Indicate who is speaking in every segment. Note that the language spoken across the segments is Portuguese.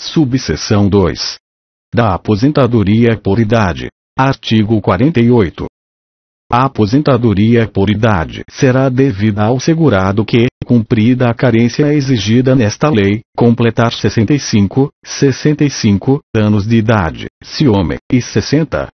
Speaker 1: Subseção 2. Da aposentadoria por idade. Artigo 48. A aposentadoria por idade será devida ao segurado que, cumprida a carência exigida nesta lei, completar 65 anos de idade, se homem, e 60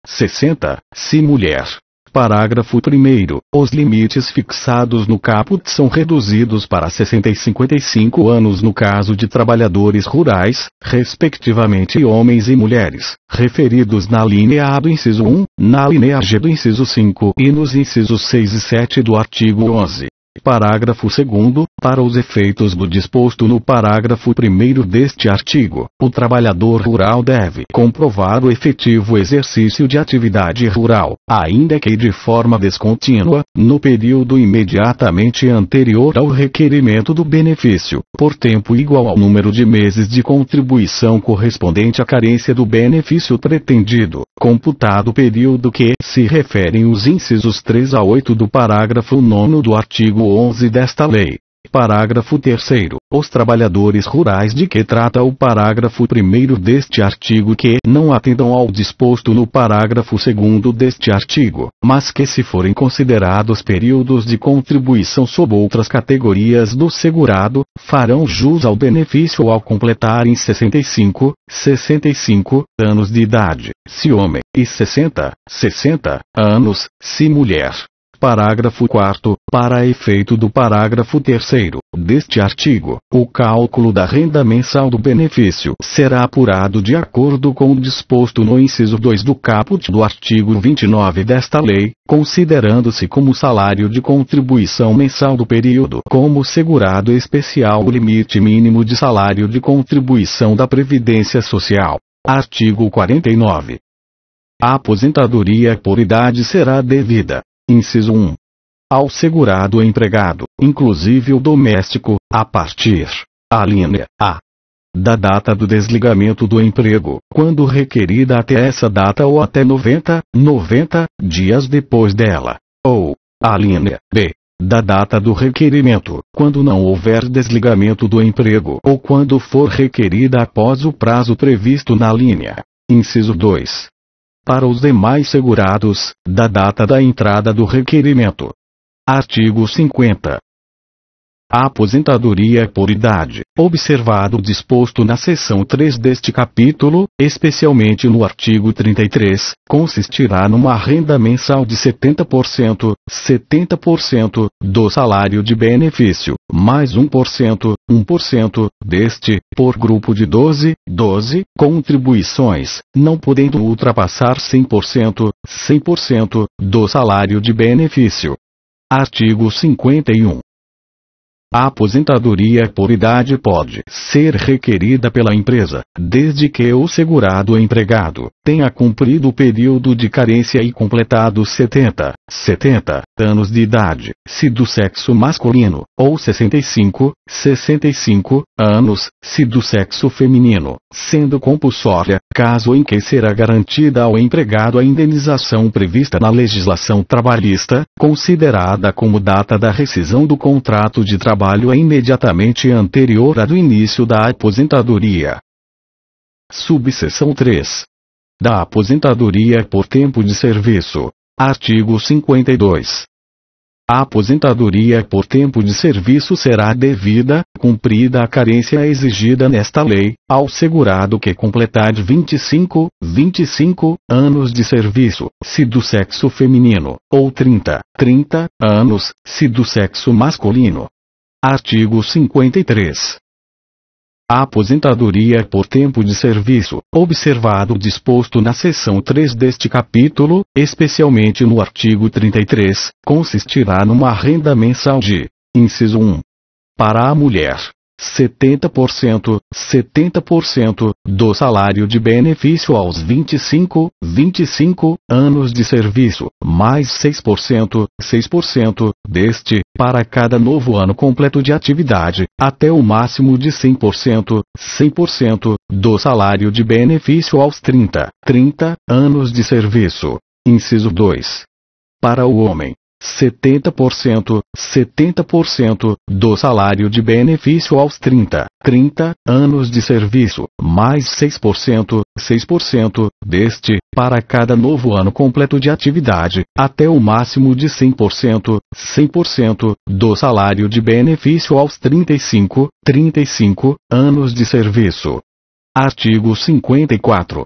Speaker 1: se mulher. Parágrafo 1º. Os limites fixados no caput são reduzidos para 60 e 55 anos no caso de trabalhadores rurais, respectivamente homens e mulheres, referidos na linha A do inciso 1, na linha G do inciso 5 e nos incisos 6 e 7 do artigo 11. Parágrafo 2º. Para os efeitos do disposto no parágrafo 1º deste artigo, o trabalhador rural deve comprovar o efetivo exercício de atividade rural, ainda que de forma descontínua, no período imediatamente anterior ao requerimento do benefício, por tempo igual ao número de meses de contribuição correspondente à carência do benefício pretendido, computado o período que se referem os incisos 3 a 8 do parágrafo 9º do artigo 11 desta lei. Parágrafo 3º. Os trabalhadores rurais de que trata o parágrafo 1º deste artigo que não atendam ao disposto no parágrafo 2º deste artigo, mas que se forem considerados períodos de contribuição sob outras categorias do segurado, farão jus ao benefício ao completarem 65 anos de idade, se homem, e 60 anos, se mulher. Parágrafo 4º. Para efeito do parágrafo 3º deste artigo, o cálculo da renda mensal do benefício será apurado de acordo com o disposto no inciso 2 do caput do artigo 29 desta lei, considerando-se como salário de contribuição mensal do período como segurado especial o limite mínimo de salário de contribuição da Previdência Social. Artigo 49. A aposentadoria por idade será devida. Inciso 1. Ao segurado empregado, inclusive o doméstico, a partir, a linha A, da data do desligamento do emprego, quando requerida até essa data ou até 90 dias depois dela, ou, a linha B, da data do requerimento, quando não houver desligamento do emprego ou quando for requerida após o prazo previsto na linha. Inciso 2. Para os demais segurados, da data da entrada do requerimento. Artigo 50. A aposentadoria por idade, observado o disposto na seção 3 deste capítulo, especialmente no artigo 33, consistirá numa renda mensal de 70% do salário de benefício, mais 1% deste, por grupo de 12 contribuições, não podendo ultrapassar 100% do salário de benefício. Artigo 51. A aposentadoria por idade pode ser requerida pela empresa, desde que o segurado empregado tenha cumprido o período de carência e completado 70 anos de idade, se do sexo masculino, ou 65 anos, se do sexo feminino, sendo compulsória, caso em que será garantida ao empregado a indenização prevista na legislação trabalhista, considerada como data da rescisão do contrato de trabalho é imediatamente anterior à do início da aposentadoria. Subseção 3. Da aposentadoria por tempo de serviço. Artigo 52. A aposentadoria por tempo de serviço será devida, cumprida a carência exigida nesta lei, ao segurado que completar 25 anos de serviço, se do sexo feminino, ou 30 anos, se do sexo masculino. Artigo 53. A aposentadoria por tempo de serviço, observado o disposto na seção 3 deste capítulo, especialmente no artigo 33, consistirá numa renda mensal de: inciso 1. Para a mulher, 70% do salário de benefício aos 25 anos de serviço, mais 6% deste, para cada novo ano completo de atividade, até o máximo de 100% do salário de benefício aos 30 anos de serviço. Inciso 2. Para o homem, 70% do salário de benefício aos 30 anos de serviço, mais 6% deste, para cada novo ano completo de atividade, até o máximo de 100% do salário de benefício aos 35 anos de serviço. Artigo 54.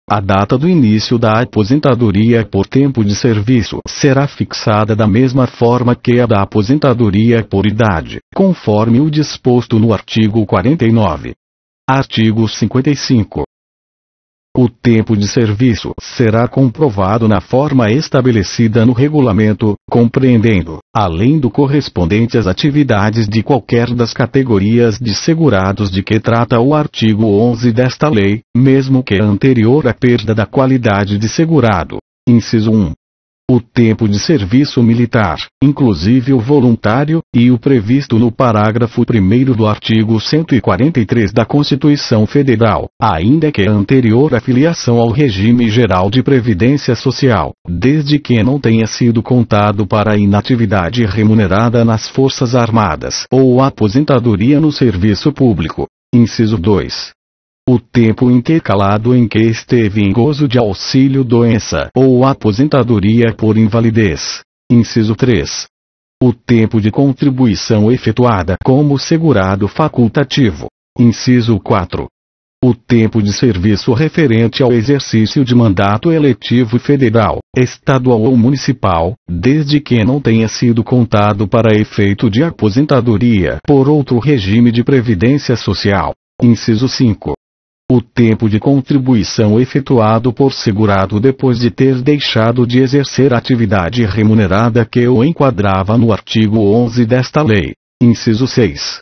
Speaker 1: A data do início da aposentadoria por tempo de serviço será fixada da mesma forma que a da aposentadoria por idade, conforme o disposto no artigo 49. Artigo 55. O tempo de serviço será comprovado na forma estabelecida no regulamento, compreendendo, além do correspondente às atividades de qualquer das categorias de segurados de que trata o artigo 11 desta lei, mesmo que anterior à perda da qualidade de segurado. Inciso 1. O tempo de serviço militar, inclusive o voluntário, e o previsto no parágrafo 1º do artigo 143 da Constituição Federal, ainda que anterior à filiação ao regime geral de previdência social, desde que não tenha sido contado para a inatividade remunerada nas Forças Armadas ou aposentadoria no serviço público. Inciso 2. O tempo intercalado em que esteve em gozo de auxílio-doença ou aposentadoria por invalidez. Inciso 3. O tempo de contribuição efetuada como segurado facultativo. Inciso 4. O tempo de serviço referente ao exercício de mandato eletivo federal, estadual ou municipal, desde que não tenha sido contado para efeito de aposentadoria por outro regime de previdência social. Inciso 5. O tempo de contribuição efetuado por segurado depois de ter deixado de exercer atividade remunerada que o enquadrava no artigo 11 desta lei. Inciso 6.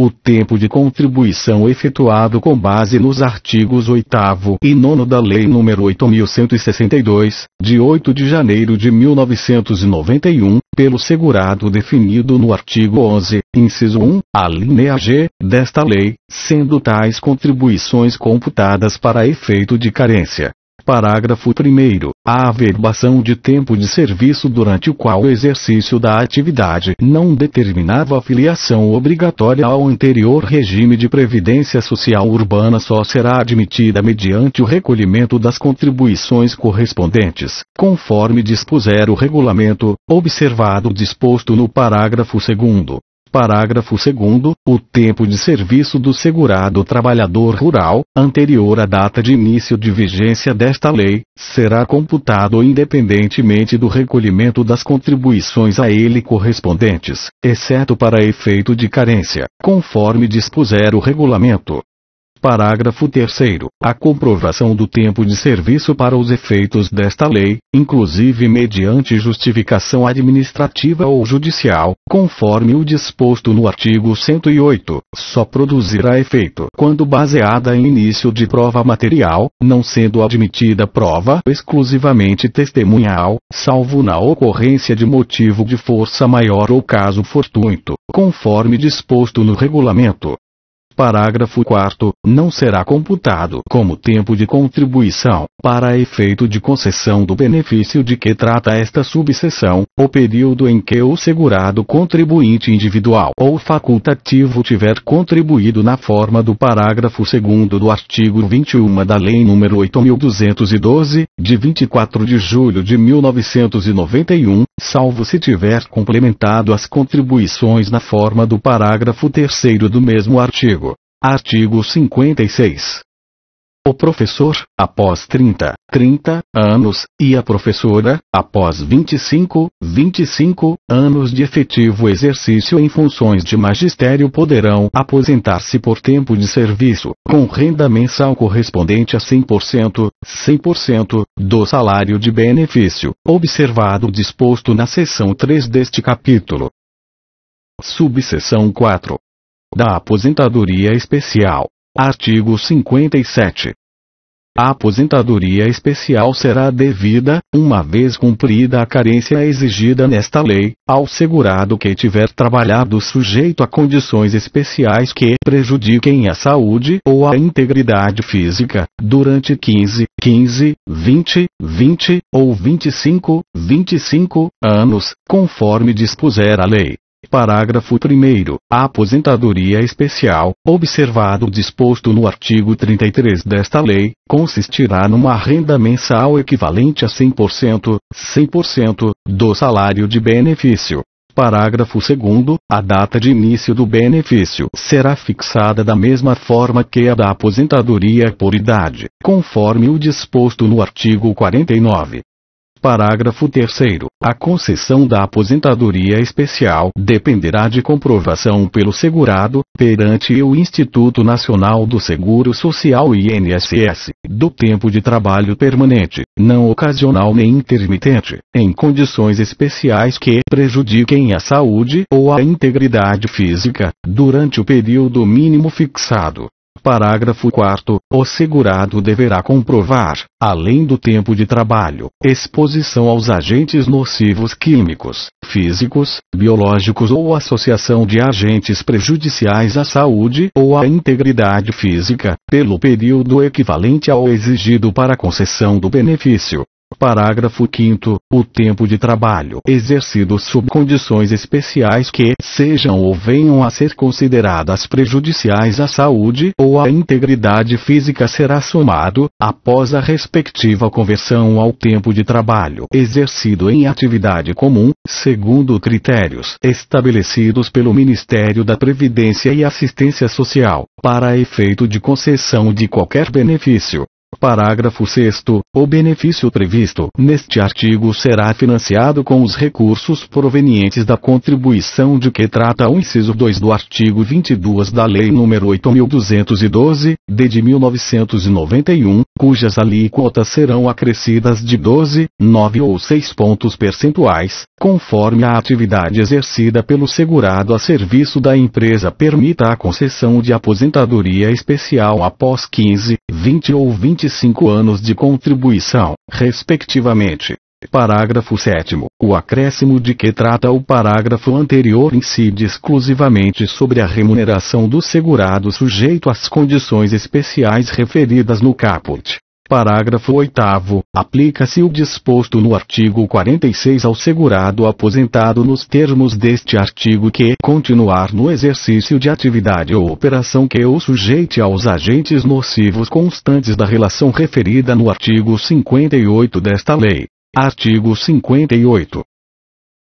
Speaker 1: O tempo de contribuição efetuado com base nos artigos 8º e 9º da Lei nº 8.162, de 8 de janeiro de 1991, pelo segurado definido no artigo 11, inciso 1, alínea G, desta lei, sendo tais contribuições computadas para efeito de carência. Parágrafo 1º. A averbação de tempo de serviço durante o qual o exercício da atividade não determinava a filiação obrigatória ao anterior regime de previdência social urbana só será admitida mediante o recolhimento das contribuições correspondentes, conforme dispuser o regulamento, observado o disposto no parágrafo 2º. Parágrafo 2º. O tempo de serviço do segurado trabalhador rural, anterior à data de início de vigência desta lei, será computado independentemente do recolhimento das contribuições a ele correspondentes, exceto para efeito de carência, conforme dispuser o regulamento. Parágrafo 3º. A comprovação do tempo de serviço para os efeitos desta lei, inclusive mediante justificação administrativa ou judicial, conforme o disposto no artigo 108, só produzirá efeito quando baseada em início de prova material, não sendo admitida prova exclusivamente testemunhal, salvo na ocorrência de motivo de força maior ou caso fortuito, conforme disposto no regulamento. Parágrafo 4º. Não será computado como tempo de contribuição, para efeito de concessão do benefício de que trata esta subseção, o período em que o segurado contribuinte individual ou facultativo tiver contribuído na forma do parágrafo 2º do artigo 21 da Lei nº 8.212, de 24 de julho de 1991, salvo se tiver complementado as contribuições na forma do parágrafo 3º do mesmo artigo. Artigo 56. O professor, após 30 anos, e a professora, após 25 anos de efetivo exercício em funções de magistério poderão aposentar-se por tempo de serviço, com renda mensal correspondente a 100% do salário de benefício, observado o disposto na seção 3 deste capítulo. Subseção 4. Da aposentadoria especial. Artigo 57. A aposentadoria especial será devida, uma vez cumprida a carência exigida nesta lei, ao segurado que tiver trabalhado sujeito a condições especiais que prejudiquem a saúde ou a integridade física, durante 15, 20 ou 25 anos, conforme dispuser a lei. Parágrafo 1º. A aposentadoria especial, observado o disposto no artigo 33 desta lei, consistirá numa renda mensal equivalente a 100% do salário de benefício. Parágrafo 2º. A data de início do benefício será fixada da mesma forma que a da aposentadoria por idade, conforme o disposto no artigo 49. Parágrafo 3º. A concessão da aposentadoria especial dependerá de comprovação pelo segurado, perante o Instituto Nacional do Seguro Social INSS, do tempo de trabalho permanente, não ocasional nem intermitente, em condições especiais que prejudiquem a saúde ou a integridade física, durante o período mínimo fixado. Parágrafo 4º. O segurado deverá comprovar, além do tempo de trabalho, exposição aos agentes nocivos químicos, físicos, biológicos ou associação de agentes prejudiciais à saúde ou à integridade física, pelo período equivalente ao exigido para a concessão do benefício. Parágrafo 5º. O tempo de trabalho exercido sob condições especiais que sejam ou venham a ser consideradas prejudiciais à saúde ou à integridade física será somado, após a respectiva conversão ao tempo de trabalho exercido em atividade comum, segundo critérios estabelecidos pelo Ministério da Previdência e Assistência Social, para efeito de concessão de qualquer benefício. Parágrafo 6º. O benefício previsto neste artigo será financiado com os recursos provenientes da contribuição de que trata o inciso 2 do artigo 22 da Lei nº 8.212, de 1991, cujas alíquotas serão acrescidas de 12, 9 ou 6 pontos percentuais, conforme a atividade exercida pelo segurado a serviço da empresa permita a concessão de aposentadoria especial após 15, 20 ou 25 anos de contribuição, respectivamente. Parágrafo 7º. O acréscimo de que trata o parágrafo anterior incide exclusivamente sobre a remuneração do segurado sujeito às condições especiais referidas no caput. Parágrafo 8º. Aplica-se o disposto no artigo 46 ao segurado aposentado nos termos deste artigo que continuar no exercício de atividade ou operação que o sujeite aos agentes nocivos constantes da relação referida no artigo 58 desta lei. Artigo 58.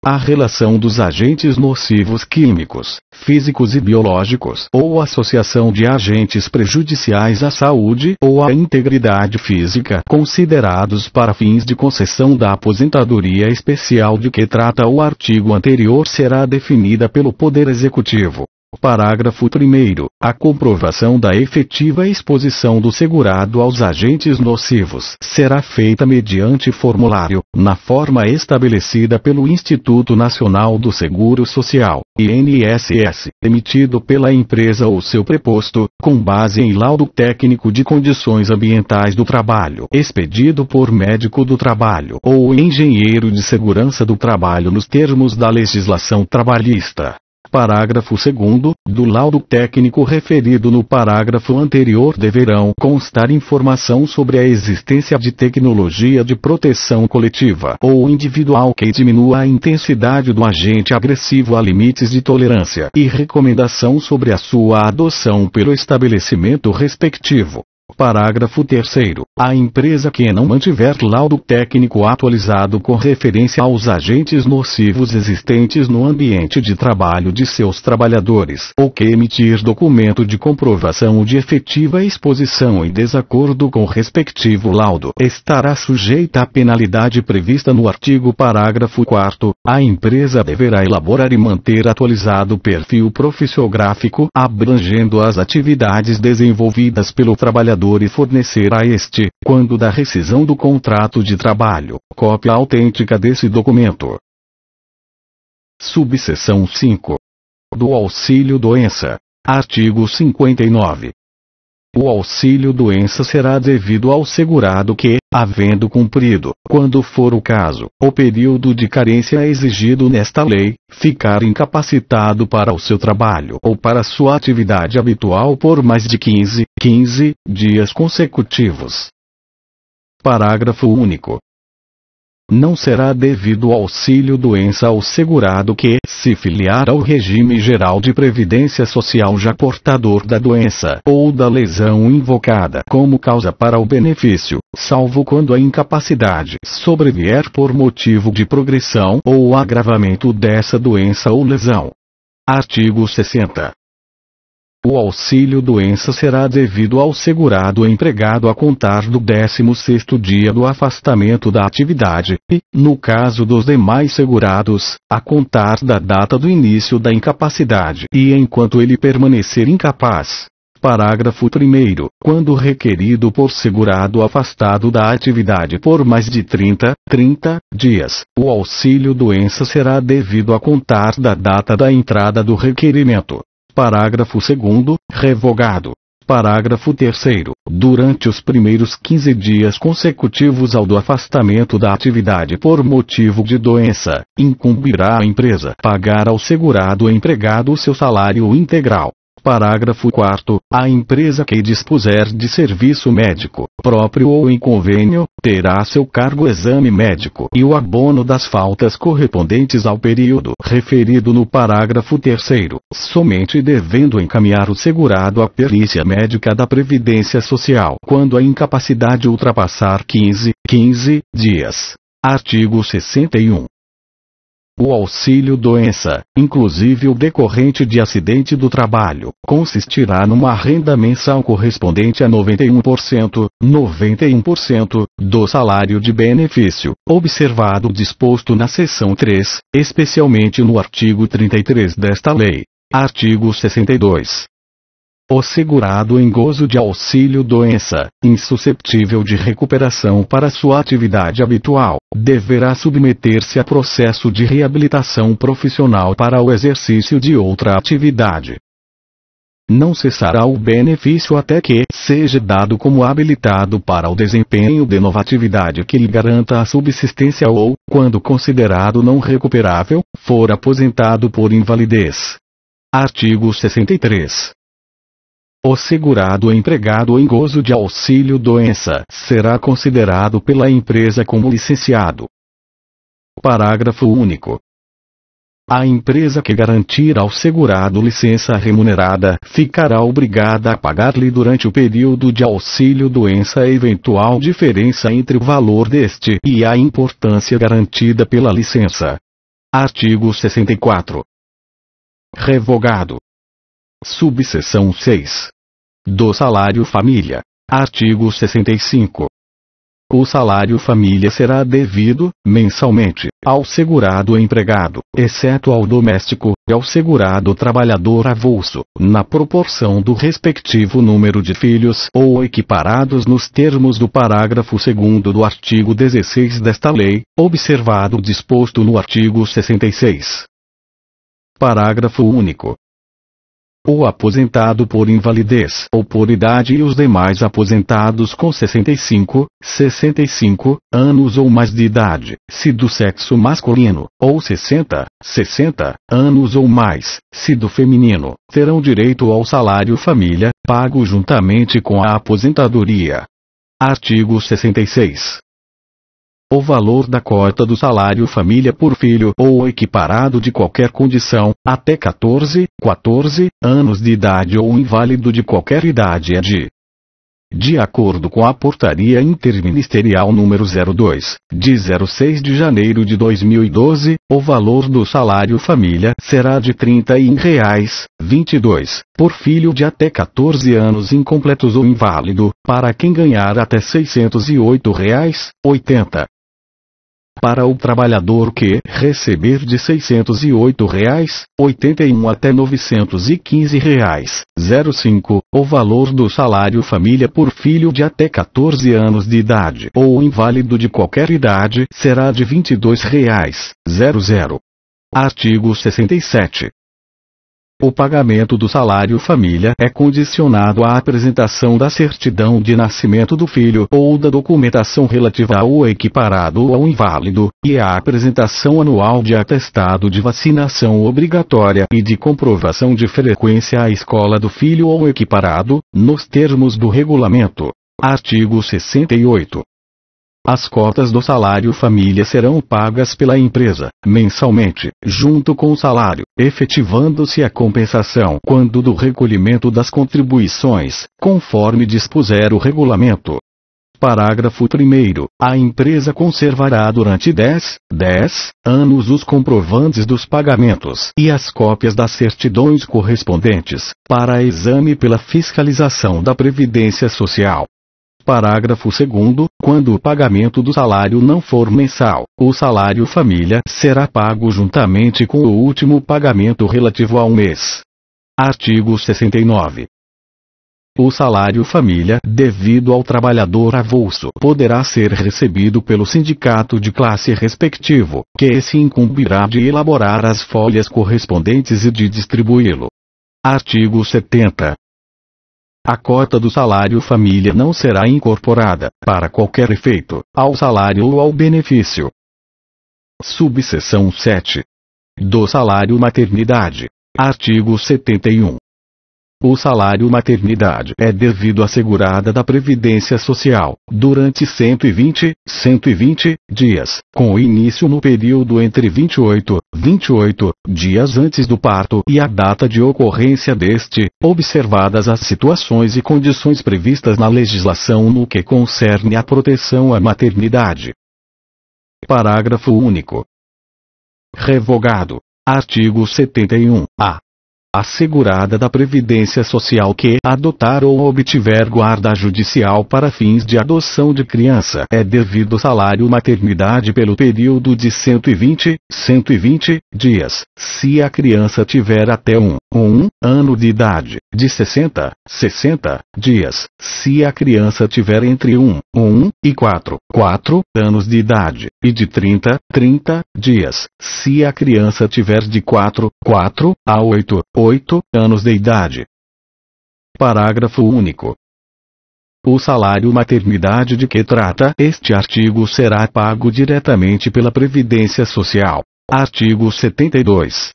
Speaker 1: A relação dos agentes nocivos químicos, físicos e biológicos ou associação de agentes prejudiciais à saúde ou à integridade física considerados para fins de concessão da aposentadoria especial de que trata o artigo anterior será definida pelo Poder Executivo. Parágrafo 1º. A comprovação da efetiva exposição do segurado aos agentes nocivos será feita mediante formulário, na forma estabelecida pelo Instituto Nacional do Seguro Social, INSS, emitido pela empresa ou seu preposto, com base em laudo técnico de condições ambientais do trabalho, expedido por médico do trabalho ou engenheiro de segurança do trabalho nos termos da legislação trabalhista. Parágrafo 2º. Do laudo técnico referido no parágrafo anterior deverão constar informação sobre a existência de tecnologia de proteção coletiva ou individual que diminua a intensidade do agente agressivo a limites de tolerância e recomendação sobre a sua adoção pelo estabelecimento respectivo. Parágrafo 3º. A empresa que não mantiver laudo técnico atualizado com referência aos agentes nocivos existentes no ambiente de trabalho de seus trabalhadores, ou que emitir documento de comprovação de efetiva exposição em desacordo com o respectivo laudo, estará sujeita à penalidade prevista no artigo parágrafo 4º. A empresa deverá elaborar e manter atualizado o perfil profissiográfico abrangendo as atividades desenvolvidas pelo trabalhador e fornecer a este, quando da rescisão do contrato de trabalho, cópia autêntica desse documento. Subseção 5. Do auxílio-doença. Artigo 59. O auxílio-doença será devido ao segurado que, havendo cumprido, quando for o caso, o período de carência exigido nesta lei, ficar incapacitado para o seu trabalho ou para sua atividade habitual por mais de 15 dias consecutivos. Parágrafo único. Não será devido auxílio-doença ao segurado que se filiar ao regime geral de previdência social já portador da doença ou da lesão invocada como causa para o benefício, salvo quando a incapacidade sobrevier por motivo de progressão ou agravamento dessa doença ou lesão. Artigo 60. O auxílio-doença será devido ao segurado empregado a contar do 16º dia do afastamento da atividade, e, no caso dos demais segurados, a contar da data do início da incapacidade e enquanto ele permanecer incapaz. Parágrafo 1º. Quando requerido por segurado afastado da atividade por mais de 30 dias, o auxílio-doença será devido a contar da data da entrada do requerimento. Parágrafo 2º, revogado. Parágrafo 3º. Durante os primeiros 15 dias consecutivos ao do afastamento da atividade por motivo de doença, incumbirá a empresa pagar ao segurado empregado o seu salário integral. Parágrafo 4º. A empresa que dispuser de serviço médico, próprio ou em convênio, terá a seu cargo o exame médico e o abono das faltas correspondentes ao período referido no parágrafo 3º, somente devendo encaminhar o segurado à perícia médica da Previdência Social quando a incapacidade ultrapassar 15 dias. Artigo 61. O auxílio-doença, inclusive o decorrente de acidente do trabalho, consistirá numa renda mensal correspondente a 91% do salário de benefício, observado o disposto na seção 3, especialmente no artigo 33 desta lei. Artigo 62. O segurado em gozo de auxílio-doença, insusceptível de recuperação para sua atividade habitual, deverá submeter-se a processo de reabilitação profissional para o exercício de outra atividade. Não cessará o benefício até que seja dado como habilitado para o desempenho de nova atividade que lhe garanta a subsistência ou, quando considerado não recuperável, for aposentado por invalidez. Artigo 63. O segurado empregado em gozo de auxílio-doença será considerado pela empresa como licenciado. Parágrafo único. A empresa que garantir ao segurado licença remunerada ficará obrigada a pagar-lhe durante o período de auxílio-doença a eventual diferença entre o valor deste e a importância garantida pela licença. Artigo 64. Revogado. Subseção 6. Do salário família. Artigo 65. O salário família será devido, mensalmente, ao segurado empregado, exceto ao doméstico, e ao segurado trabalhador avulso, na proporção do respectivo número de filhos ou equiparados nos termos do parágrafo 2º do artigo 16 desta lei, observado o disposto no artigo 66. Parágrafo único. O aposentado por invalidez ou por idade e os demais aposentados com 65 anos ou mais de idade, se do sexo masculino, ou 60 anos ou mais, se do feminino, terão direito ao salário família, pago juntamente com a aposentadoria. Artigo 66. O valor da cota do salário família por filho ou equiparado de qualquer condição, até 14 anos de idade ou inválido de qualquer idade é de acordo com a Portaria Interministerial número 02, de 06 de janeiro de 2012, o valor do salário família será de R$ 31,22 por filho de até 14 anos incompletos ou inválido, para quem ganhar até R$ 608,80. Para o trabalhador que receber de R$ 608,81 até R$ 915,05, o valor do salário família por filho de até 14 anos de idade ou inválido de qualquer idade será de R$ 22,00. Artigo 67. O pagamento do salário família é condicionado à apresentação da certidão de nascimento do filho ou da documentação relativa ao equiparado ou ao inválido, e à apresentação anual de atestado de vacinação obrigatória e de comprovação de frequência à escola do filho ou equiparado, nos termos do regulamento. Artigo 68. As cotas do salário família serão pagas pela empresa, mensalmente, junto com o salário, efetivando-se a compensação quando do recolhimento das contribuições, conforme dispuser o regulamento. Parágrafo 1º. A empresa conservará durante 10 anos os comprovantes dos pagamentos e as cópias das certidões correspondentes, para exame pela fiscalização da Previdência Social. Parágrafo 2º. Quando o pagamento do salário não for mensal, o salário família será pago juntamente com o último pagamento relativo ao mês. Artigo 69. O salário família, devido ao trabalhador avulso, poderá ser recebido pelo sindicato de classe respectivo, que se incumbirá de elaborar as folhas correspondentes e de distribuí-lo. Artigo 70. A cota do salário família não será incorporada, para qualquer efeito, ao salário ou ao benefício. Subseção 7. Do salário maternidade. Artigo 71. O salário maternidade é devido à segurada da Previdência Social, durante 120 dias, com início no período entre 28 dias antes do parto e a data de ocorrência deste, observadas as situações e condições previstas na legislação no que concerne à proteção à maternidade. Parágrafo único. Revogado. Artigo 71-A. A segurada da Previdência Social que adotar ou obtiver guarda judicial para fins de adoção de criança é devido salário maternidade pelo período de 120 dias, se a criança tiver até um ano de idade, de 60 dias, se a criança tiver entre 1 e 4 anos de idade, e de 30 dias, se a criança tiver de 4 a 8 anos de idade. Parágrafo único. O salário maternidade de que trata este artigo será pago diretamente pela Previdência Social. Artigo 72.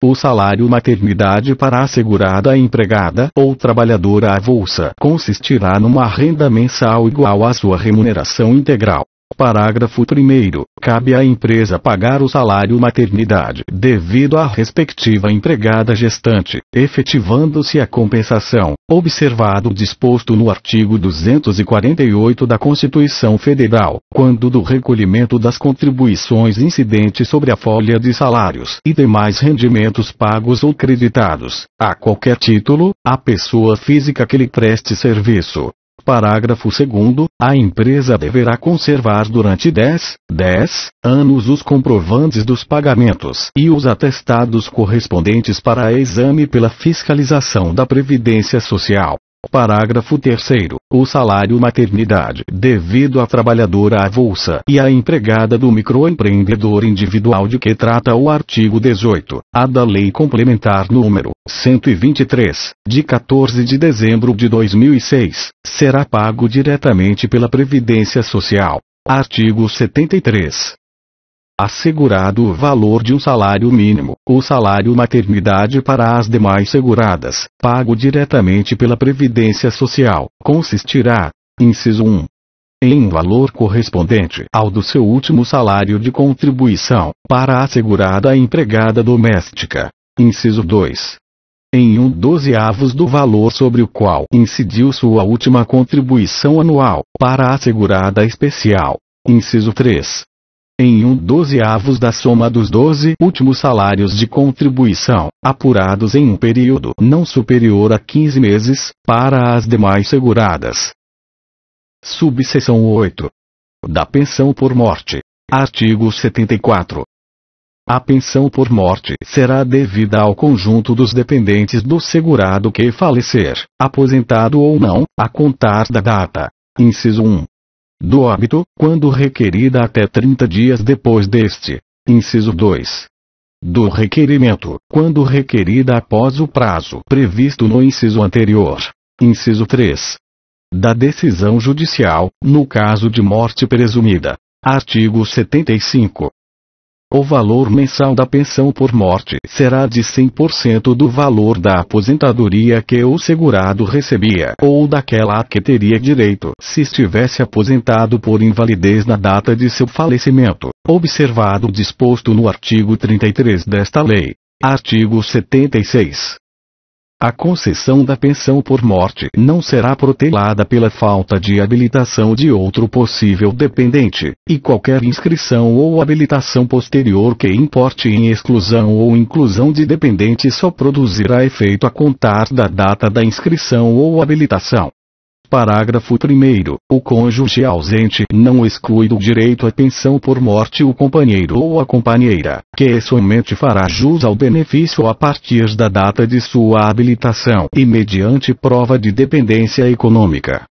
Speaker 1: O salário maternidade para a segurada empregada ou trabalhadora avulsa consistirá numa renda mensal igual à sua remuneração integral. Parágrafo 1º. Cabe à empresa pagar o salário maternidade devido à respectiva empregada gestante, efetivando-se a compensação, observado o disposto no artigo 248 da Constituição Federal, quando do recolhimento das contribuições incidentes sobre a folha de salários e demais rendimentos pagos ou creditados, a qualquer título, à pessoa física que lhe preste serviço. Parágrafo 2º. A empresa deverá conservar durante 10 anos os comprovantes dos pagamentos e os atestados correspondentes para exame pela fiscalização da Previdência Social. Parágrafo 3º. O salário maternidade devido à trabalhadora avulsa e à empregada do microempreendedor individual de que trata o artigo 18, a da Lei Complementar número 123, de 14 de dezembro de 2006, será pago diretamente pela Previdência Social. Artigo 73. Assegurado o valor de um salário mínimo, o salário maternidade para as demais seguradas, pago diretamente pela Previdência Social, consistirá, inciso 1, em um valor correspondente ao do seu último salário de contribuição, para a assegurada empregada doméstica. Inciso 2. Em 1/12 do valor sobre o qual incidiu sua última contribuição anual, para a assegurada especial. Inciso 3. Em 1/12 da soma dos 12 últimos salários de contribuição, apurados em um período não superior a 15 meses, para as demais seguradas. Subseção 8. Da pensão por morte. Artigo 74. A pensão por morte será devida ao conjunto dos dependentes do segurado que falecer, aposentado ou não, a contar da data. Inciso 1. Do óbito, quando requerida até 30 dias depois deste. Inciso 2. do requerimento, quando requerida após o prazo previsto no inciso anterior. Inciso 3. Da decisão judicial, no caso de morte presumida. Artigo 75. O valor mensal da pensão por morte será de 100% do valor da aposentadoria que o segurado recebia, ou daquela a que teria direito se estivesse aposentado por invalidez na data de seu falecimento, observado o disposto no artigo 33 desta lei. Artigo 76. A concessão da pensão por morte não será protelada pela falta de habilitação de outro possível dependente, e qualquer inscrição ou habilitação posterior que importe em exclusão ou inclusão de dependente só produzirá efeito a contar da data da inscrição ou habilitação. Parágrafo 1º. O cônjuge ausente não exclui do direito à pensão por morte o companheiro ou a companheira, que somente fará jus ao benefício a partir da data de sua habilitação e mediante prova de dependência econômica.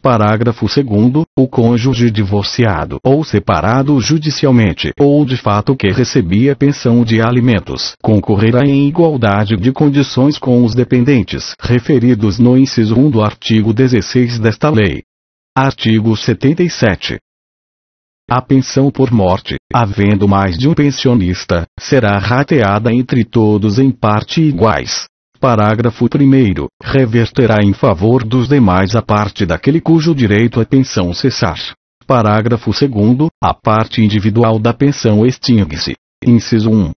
Speaker 1: Parágrafo 2º. O cônjuge divorciado ou separado judicialmente ou de fato que recebia pensão de alimentos concorrerá em igualdade de condições com os dependentes referidos no inciso 1 do artigo 16 desta lei. Artigo 77. A pensão por morte, havendo mais de um pensionista, será rateada entre todos em parte iguais. Parágrafo 1º. Reverterá em favor dos demais a parte daquele cujo direito à pensão cessar. Parágrafo 2º. A parte individual da pensão extingue-se. Inciso 1.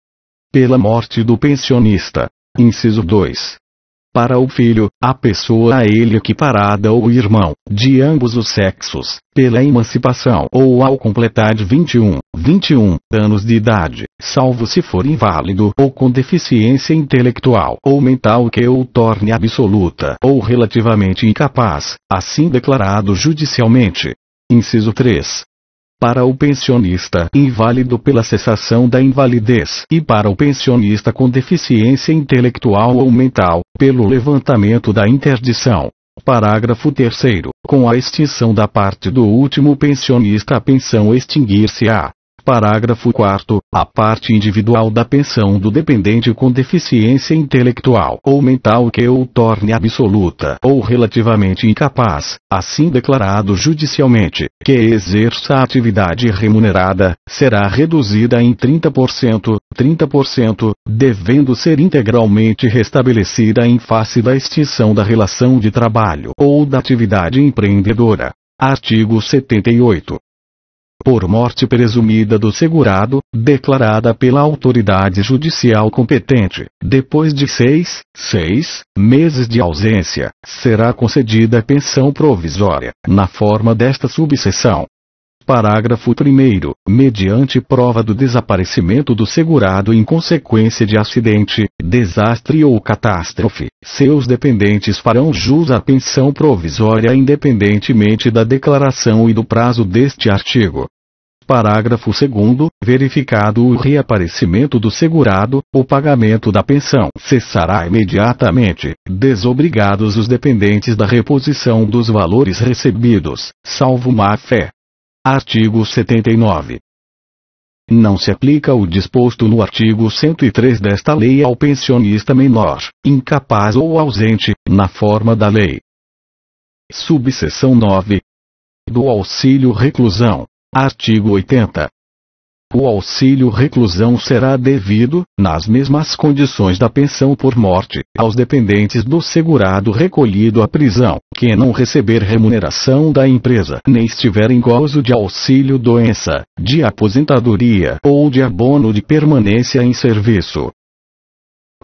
Speaker 1: Pela morte do pensionista. Inciso 2. Para o filho, a pessoa a ele equiparada ou irmão, de ambos os sexos, pela emancipação ou ao completar de 21 anos de idade, salvo se for inválido ou com deficiência intelectual ou mental que o torne absoluta ou relativamente incapaz, assim declarado judicialmente. Inciso 3. Para o pensionista inválido pela cessação da invalidez e para o pensionista com deficiência intelectual ou mental, pelo levantamento da interdição. Parágrafo 3º. Com a extinção da parte do último pensionista a pensão extinguir-se-á. Parágrafo 4º. A parte individual da pensão do dependente com deficiência intelectual ou mental que o torne absoluta ou relativamente incapaz, assim declarado judicialmente, que exerça a atividade remunerada, será reduzida em 30%, devendo ser integralmente restabelecida em face da extinção da relação de trabalho ou da atividade empreendedora. Artigo 78. Por morte presumida do segurado, declarada pela autoridade judicial competente, depois de 6 meses de ausência, será concedida pensão provisória, na forma desta subseção. Parágrafo 1º. Mediante prova do desaparecimento do segurado em consequência de acidente, desastre ou catástrofe, seus dependentes farão jus à pensão provisória independentemente da declaração e do prazo deste artigo. Parágrafo 2º. Verificado o reaparecimento do segurado, o pagamento da pensão cessará imediatamente, desobrigados os dependentes da reposição dos valores recebidos, salvo má-fé. Artigo 79. Não se aplica o disposto no artigo 103 desta lei ao pensionista menor, incapaz ou ausente, na forma da lei. Subseção 9. Do auxílio reclusão. Artigo 80. O auxílio reclusão será devido, nas mesmas condições da pensão por morte, aos dependentes do segurado recolhido à prisão, que não receber remuneração da empresa, nem estiver em gozo de auxílio doença, de aposentadoria ou de abono de permanência em serviço.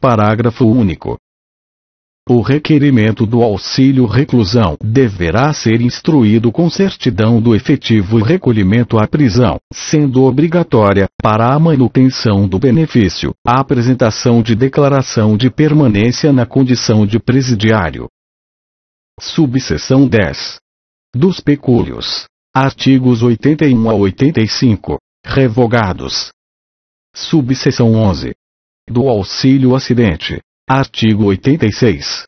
Speaker 1: Parágrafo único. O requerimento do auxílio reclusão deverá ser instruído com certidão do efetivo recolhimento à prisão, sendo obrigatória, para a manutenção do benefício, a apresentação de declaração de permanência na condição de presidiário. Subseção 10. Dos pecúlios. Artigos 81 a 85. Revogados. Subseção 11. Do auxílio acidente. Artigo 86.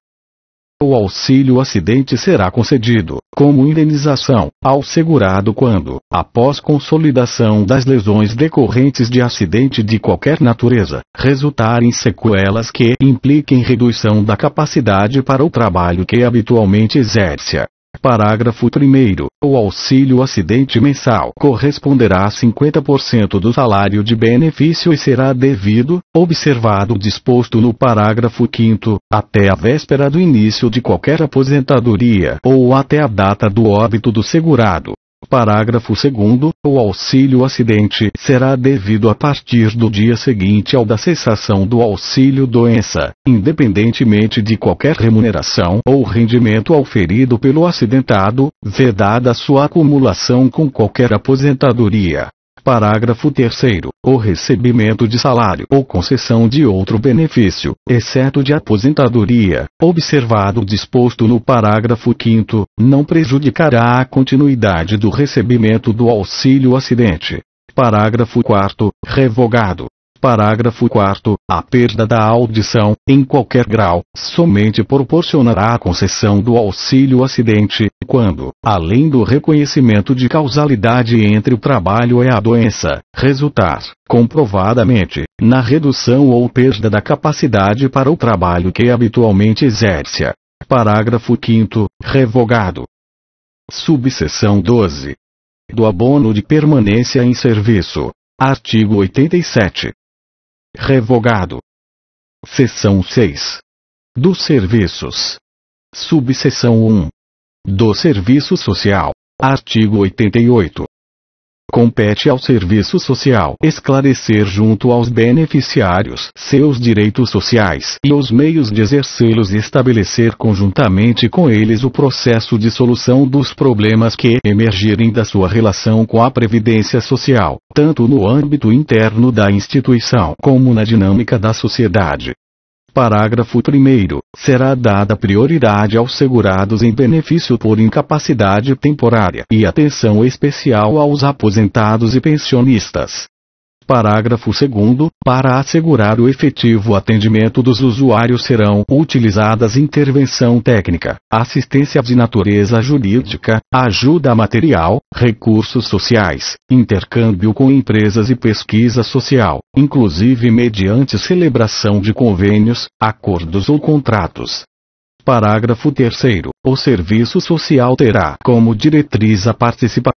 Speaker 1: o auxílio acidente será concedido, como indenização, ao segurado quando, após consolidação das lesões decorrentes de acidente de qualquer natureza, resultarem sequelas que impliquem redução da capacidade para o trabalho que habitualmente exerce. Parágrafo 1º. O auxílio acidente mensal corresponderá a 50% do salário de benefício e será devido, observado o disposto no parágrafo 5º, até a véspera do início de qualquer aposentadoria ou até a data do óbito do segurado. Parágrafo 2º. O auxílio acidente será devido a partir do dia seguinte ao da cessação do auxílio doença, independentemente de qualquer remuneração ou rendimento auferido pelo acidentado, vedada sua acumulação com qualquer aposentadoria. Parágrafo 3º. O recebimento de salário ou concessão de outro benefício, exceto de aposentadoria, observado o disposto no parágrafo 5º, não prejudicará a continuidade do recebimento do auxílio acidente. Parágrafo 4º. Revogado. Parágrafo 4º. A perda da audição, em qualquer grau, somente proporcionará a concessão do auxílio acidente, quando, além do reconhecimento de causalidade entre o trabalho e a doença, resultar, comprovadamente, na redução ou perda da capacidade para o trabalho que habitualmente exerce. Parágrafo 5º. Revogado. Subseção 12. Do abono de permanência em serviço. Artigo 87. Revogado. Seção 6. Dos serviços. Subseção 1. Do serviço social. Artigo 88. Compete ao serviço social esclarecer junto aos beneficiários seus direitos sociais e os meios de exercê-los e estabelecer conjuntamente com eles o processo de solução dos problemas que emergirem da sua relação com a Previdência Social, tanto no âmbito interno da instituição como na dinâmica da sociedade. Parágrafo 1º. Será dada prioridade aos segurados em benefício por incapacidade temporária e atenção especial aos aposentados e pensionistas. Parágrafo 2º. Para assegurar o efetivo atendimento dos usuários serão utilizadas intervenção técnica, assistência de natureza jurídica, ajuda material, recursos sociais, intercâmbio com empresas e pesquisa social, inclusive mediante celebração de convênios, acordos ou contratos. Parágrafo 3º. O serviço social terá como diretriz a participação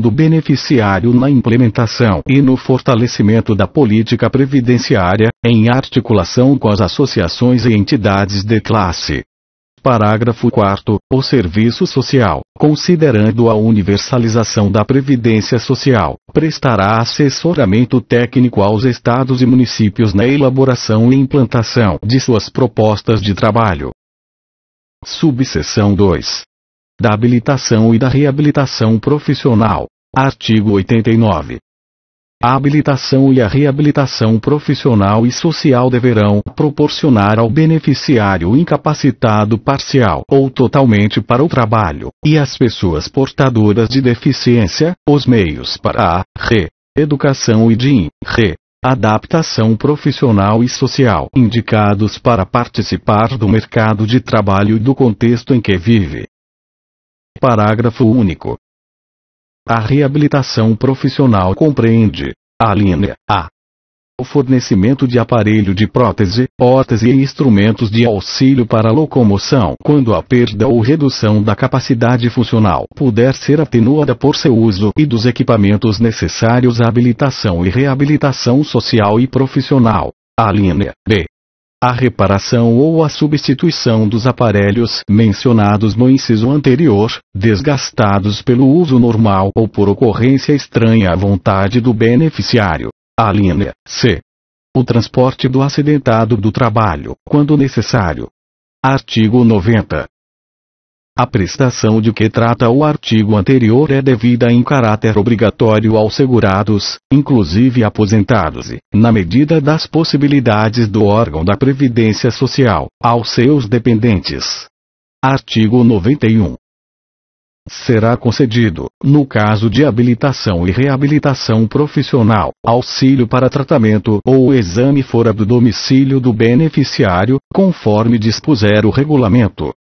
Speaker 1: do beneficiário na implementação e no fortalecimento da política previdenciária, em articulação com as associações e entidades de classe. Parágrafo 4º. O serviço social, considerando a universalização da previdência social, prestará assessoramento técnico aos estados e municípios na elaboração e implantação de suas propostas de trabalho. Subseção 2. Da habilitação e da reabilitação profissional. Artigo 89. A habilitação e a reabilitação profissional e social deverão proporcionar ao beneficiário incapacitado parcial ou totalmente para o trabalho, e às pessoas portadoras de deficiência, os meios para a reeducação e de readaptação profissional e social indicados para participar do mercado de trabalho e do contexto em que vive. Parágrafo único. A reabilitação profissional compreende: a linha A. O fornecimento de aparelho de prótese, órtese e instrumentos de auxílio para locomoção quando a perda ou redução da capacidade funcional puder ser atenuada por seu uso e dos equipamentos necessários à habilitação e reabilitação social e profissional. A linha B. A reparação ou a substituição dos aparelhos mencionados no inciso anterior, desgastados pelo uso normal ou por ocorrência estranha à vontade do beneficiário. A linha C. O transporte do acidentado do trabalho, quando necessário. Artigo 90. A prestação de que trata o artigo anterior é devida em caráter obrigatório aos segurados, inclusive aposentados e, na medida das possibilidades do órgão da Previdência Social, aos seus dependentes. Artigo 91. será concedido, no caso de habilitação e reabilitação profissional, auxílio para tratamento ou exame fora do domicílio do beneficiário, conforme dispuser o regulamento.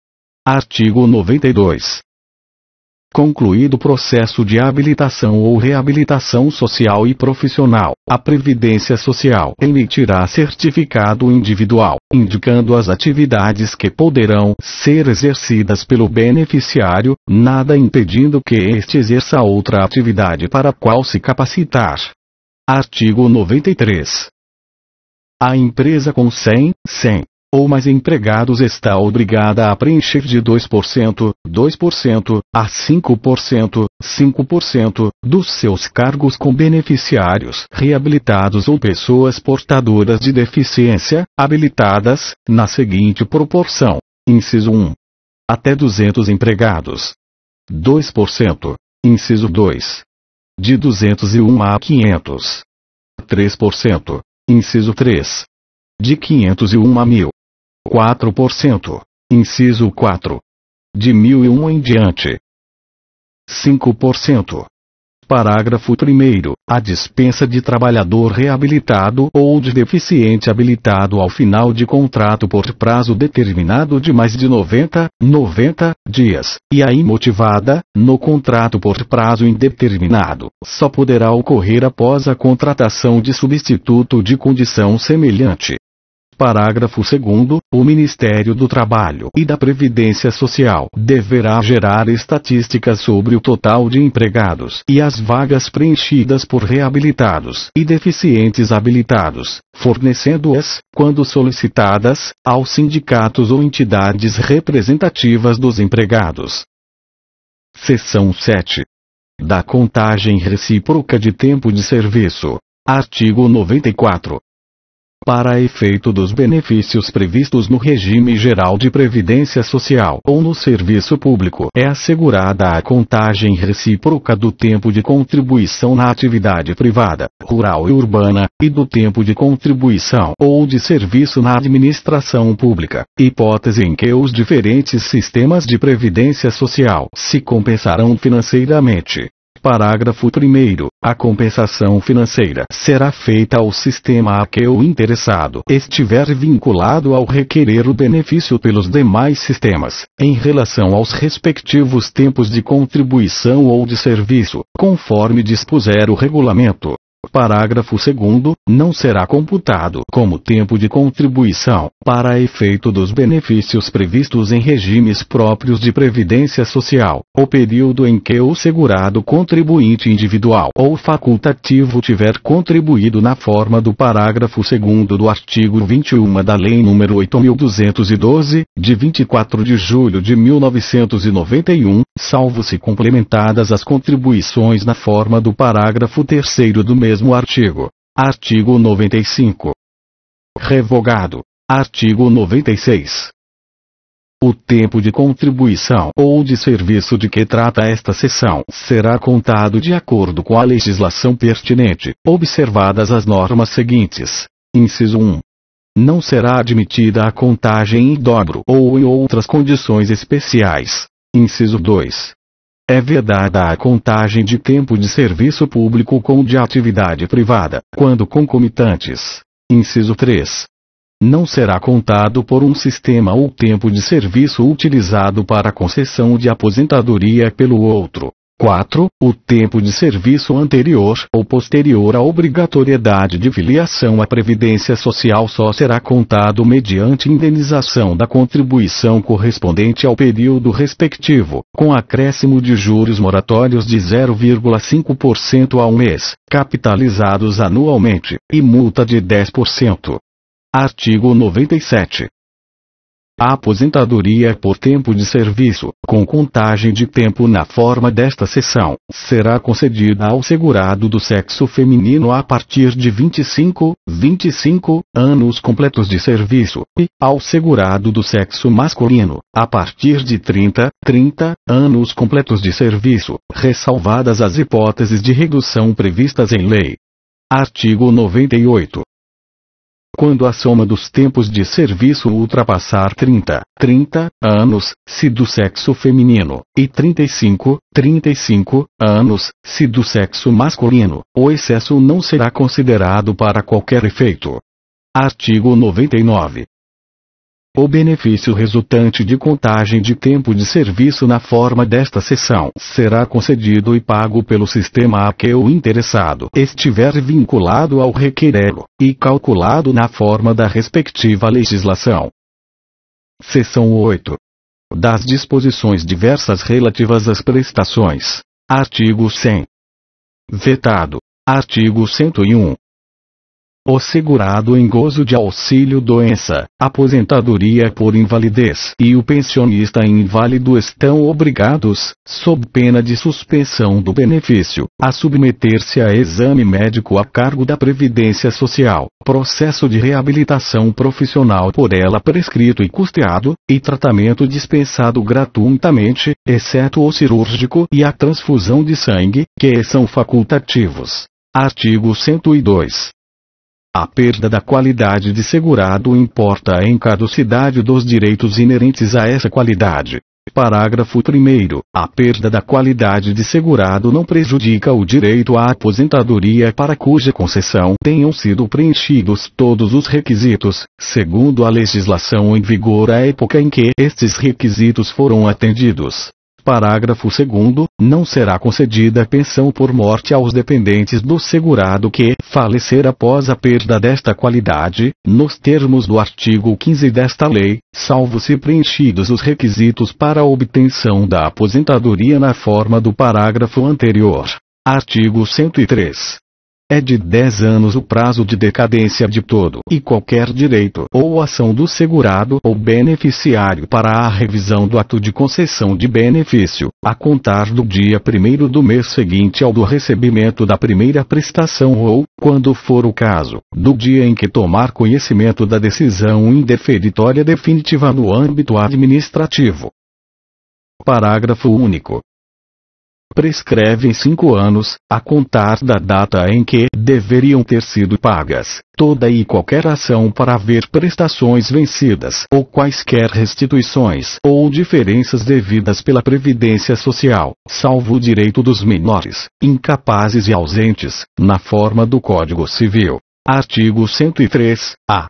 Speaker 1: Artigo 92. Concluído o processo de habilitação ou reabilitação social e profissional, a Previdência Social emitirá certificado individual, indicando as atividades que poderão ser exercidas pelo beneficiário, nada impedindo que este exerça outra atividade para a qual se capacitar. Artigo 93. A empresa com 100 ou mais empregados está obrigada a preencher de 2%, a 5% dos seus cargos com beneficiários reabilitados ou pessoas portadoras de deficiência, habilitadas, na seguinte proporção. Inciso 1. Até 200 empregados. 2%. Inciso 2. De 201 a 500. 3%. Inciso 3. De 501 a 1000. 4%. Inciso 4. De 1001 em diante. 5%. Parágrafo 1º. A dispensa de trabalhador reabilitado ou de deficiente habilitado ao final de contrato por prazo determinado de mais de 90 dias, e a imotivada, no contrato por prazo indeterminado, só poderá ocorrer após a contratação de substituto de condição semelhante. Parágrafo 2º. O Ministério do Trabalho e da Previdência Social deverá gerar estatísticas sobre o total de empregados e as vagas preenchidas por reabilitados e deficientes habilitados, fornecendo-as, quando solicitadas, aos sindicatos ou entidades representativas dos empregados. Seção 7. Da contagem recíproca de tempo de serviço. Artigo 94. Para efeito dos benefícios previstos no regime geral de previdência social ou no serviço público, é assegurada a contagem recíproca do tempo de contribuição na atividade privada, rural e urbana, e do tempo de contribuição ou de serviço na administração pública, hipótese em que os diferentes sistemas de previdência social se compensarão financeiramente. Parágrafo 1º. A compensação financeira será feita ao sistema a que o interessado estiver vinculado ao requerer o benefício pelos demais sistemas, em relação aos respectivos tempos de contribuição ou de serviço, conforme dispuser o regulamento. Parágrafo 2º. Não será computado como tempo de contribuição, para efeito dos benefícios previstos em regimes próprios de previdência social, o período em que o segurado contribuinte individual ou facultativo tiver contribuído na forma do parágrafo 2º do artigo 21 da Lei nº 8.212, de 24 de julho de 1991, salvo se complementadas as contribuições na forma do parágrafo 3º do mesmo artigo. Artigo 95. Revogado. Artigo 96. O tempo de contribuição ou de serviço de que trata esta seção será contado de acordo com a legislação pertinente, observadas as normas seguintes. Inciso 1. Não será admitida a contagem em dobro ou em outras condições especiais. Inciso 2. É vedada a contagem de tempo de serviço público com de atividade privada, quando concomitantes. Inciso 3. Não será contado por um sistema ou tempo de serviço utilizado para concessão de aposentadoria pelo outro. 4. O tempo de serviço anterior ou posterior à obrigatoriedade de filiação à Previdência Social só será contado mediante indenização da contribuição correspondente ao período respectivo, com acréscimo de juros moratórios de 0,5% ao mês, capitalizados anualmente, e multa de 10%. Artigo 97. A aposentadoria por tempo de serviço, com contagem de tempo na forma desta seção, será concedida ao segurado do sexo feminino a partir de 25 anos completos de serviço, e, ao segurado do sexo masculino, a partir de 30 anos completos de serviço, ressalvadas as hipóteses de redução previstas em lei. Artigo 98. Quando a soma dos tempos de serviço ultrapassar 30 30 anos, se do sexo feminino, e 35 anos, se do sexo masculino. O excesso não será considerado para qualquer efeito. Artigo 99. O benefício resultante de contagem de tempo de serviço na forma desta seção será concedido e pago pelo sistema a que o interessado estiver vinculado ao requerelo, e calculado na forma da respectiva legislação. Seção 8. Das disposições diversas relativas às prestações. Artigo 100. Vetado. Artigo 101. O segurado em gozo de auxílio-doença, aposentadoria por invalidez e o pensionista inválido estão obrigados, sob pena de suspensão do benefício, a submeter-se a exame médico a cargo da Previdência Social, processo de reabilitação profissional por ela prescrito e custeado, e tratamento dispensado gratuitamente, exceto o cirúrgico e a transfusão de sangue, que são facultativos. Artigo 102. A perda da qualidade de segurado importa em caducidade dos direitos inerentes a essa qualidade. Parágrafo 1º. A perda da qualidade de segurado não prejudica o direito à aposentadoria para cuja concessão tenham sido preenchidos todos os requisitos, segundo a legislação em vigor à época em que estes requisitos foram atendidos. Parágrafo 2º. Não será concedida pensão por morte aos dependentes do segurado que falecer após a perda desta qualidade, nos termos do artigo 15 desta lei, salvo se preenchidos os requisitos para a obtenção da aposentadoria na forma do parágrafo anterior. Artigo 103. É de 10 anos o prazo de decadência de todo e qualquer direito ou ação do segurado ou beneficiário para a revisão do ato de concessão de benefício, a contar do dia 1º do mês seguinte ao do recebimento da primeira prestação ou, quando for o caso, do dia em que tomar conhecimento da decisão indeferitória definitiva no âmbito administrativo. Parágrafo único. Prescreve em 5 anos, a contar da data em que deveriam ter sido pagas, toda e qualquer ação para haver prestações vencidas ou quaisquer restituições ou diferenças devidas pela Previdência Social, salvo o direito dos menores, incapazes e ausentes, na forma do Código Civil. Artigo 103-A.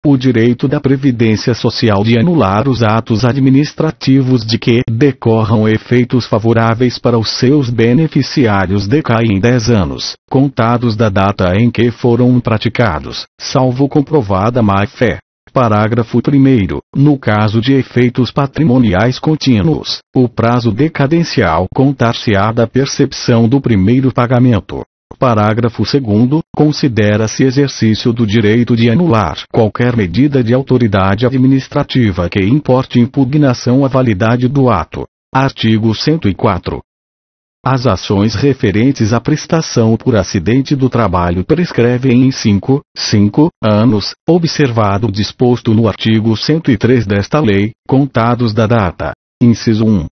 Speaker 1: O direito da Previdência Social de anular os atos administrativos de que decorram efeitos favoráveis para os seus beneficiários decai em 10 anos, contados da data em que foram praticados, salvo comprovada má-fé. Parágrafo 1º. No caso de efeitos patrimoniais contínuos, o prazo decadencial contar-se-á da percepção do primeiro pagamento. Parágrafo 2º. Considera-se exercício do direito de anular qualquer medida de autoridade administrativa que importe impugnação à validade do ato. Artigo 104. As ações referentes à prestação por acidente do trabalho prescrevem em 5 anos, observado o disposto no artigo 103 desta lei, contados da data. Inciso 1.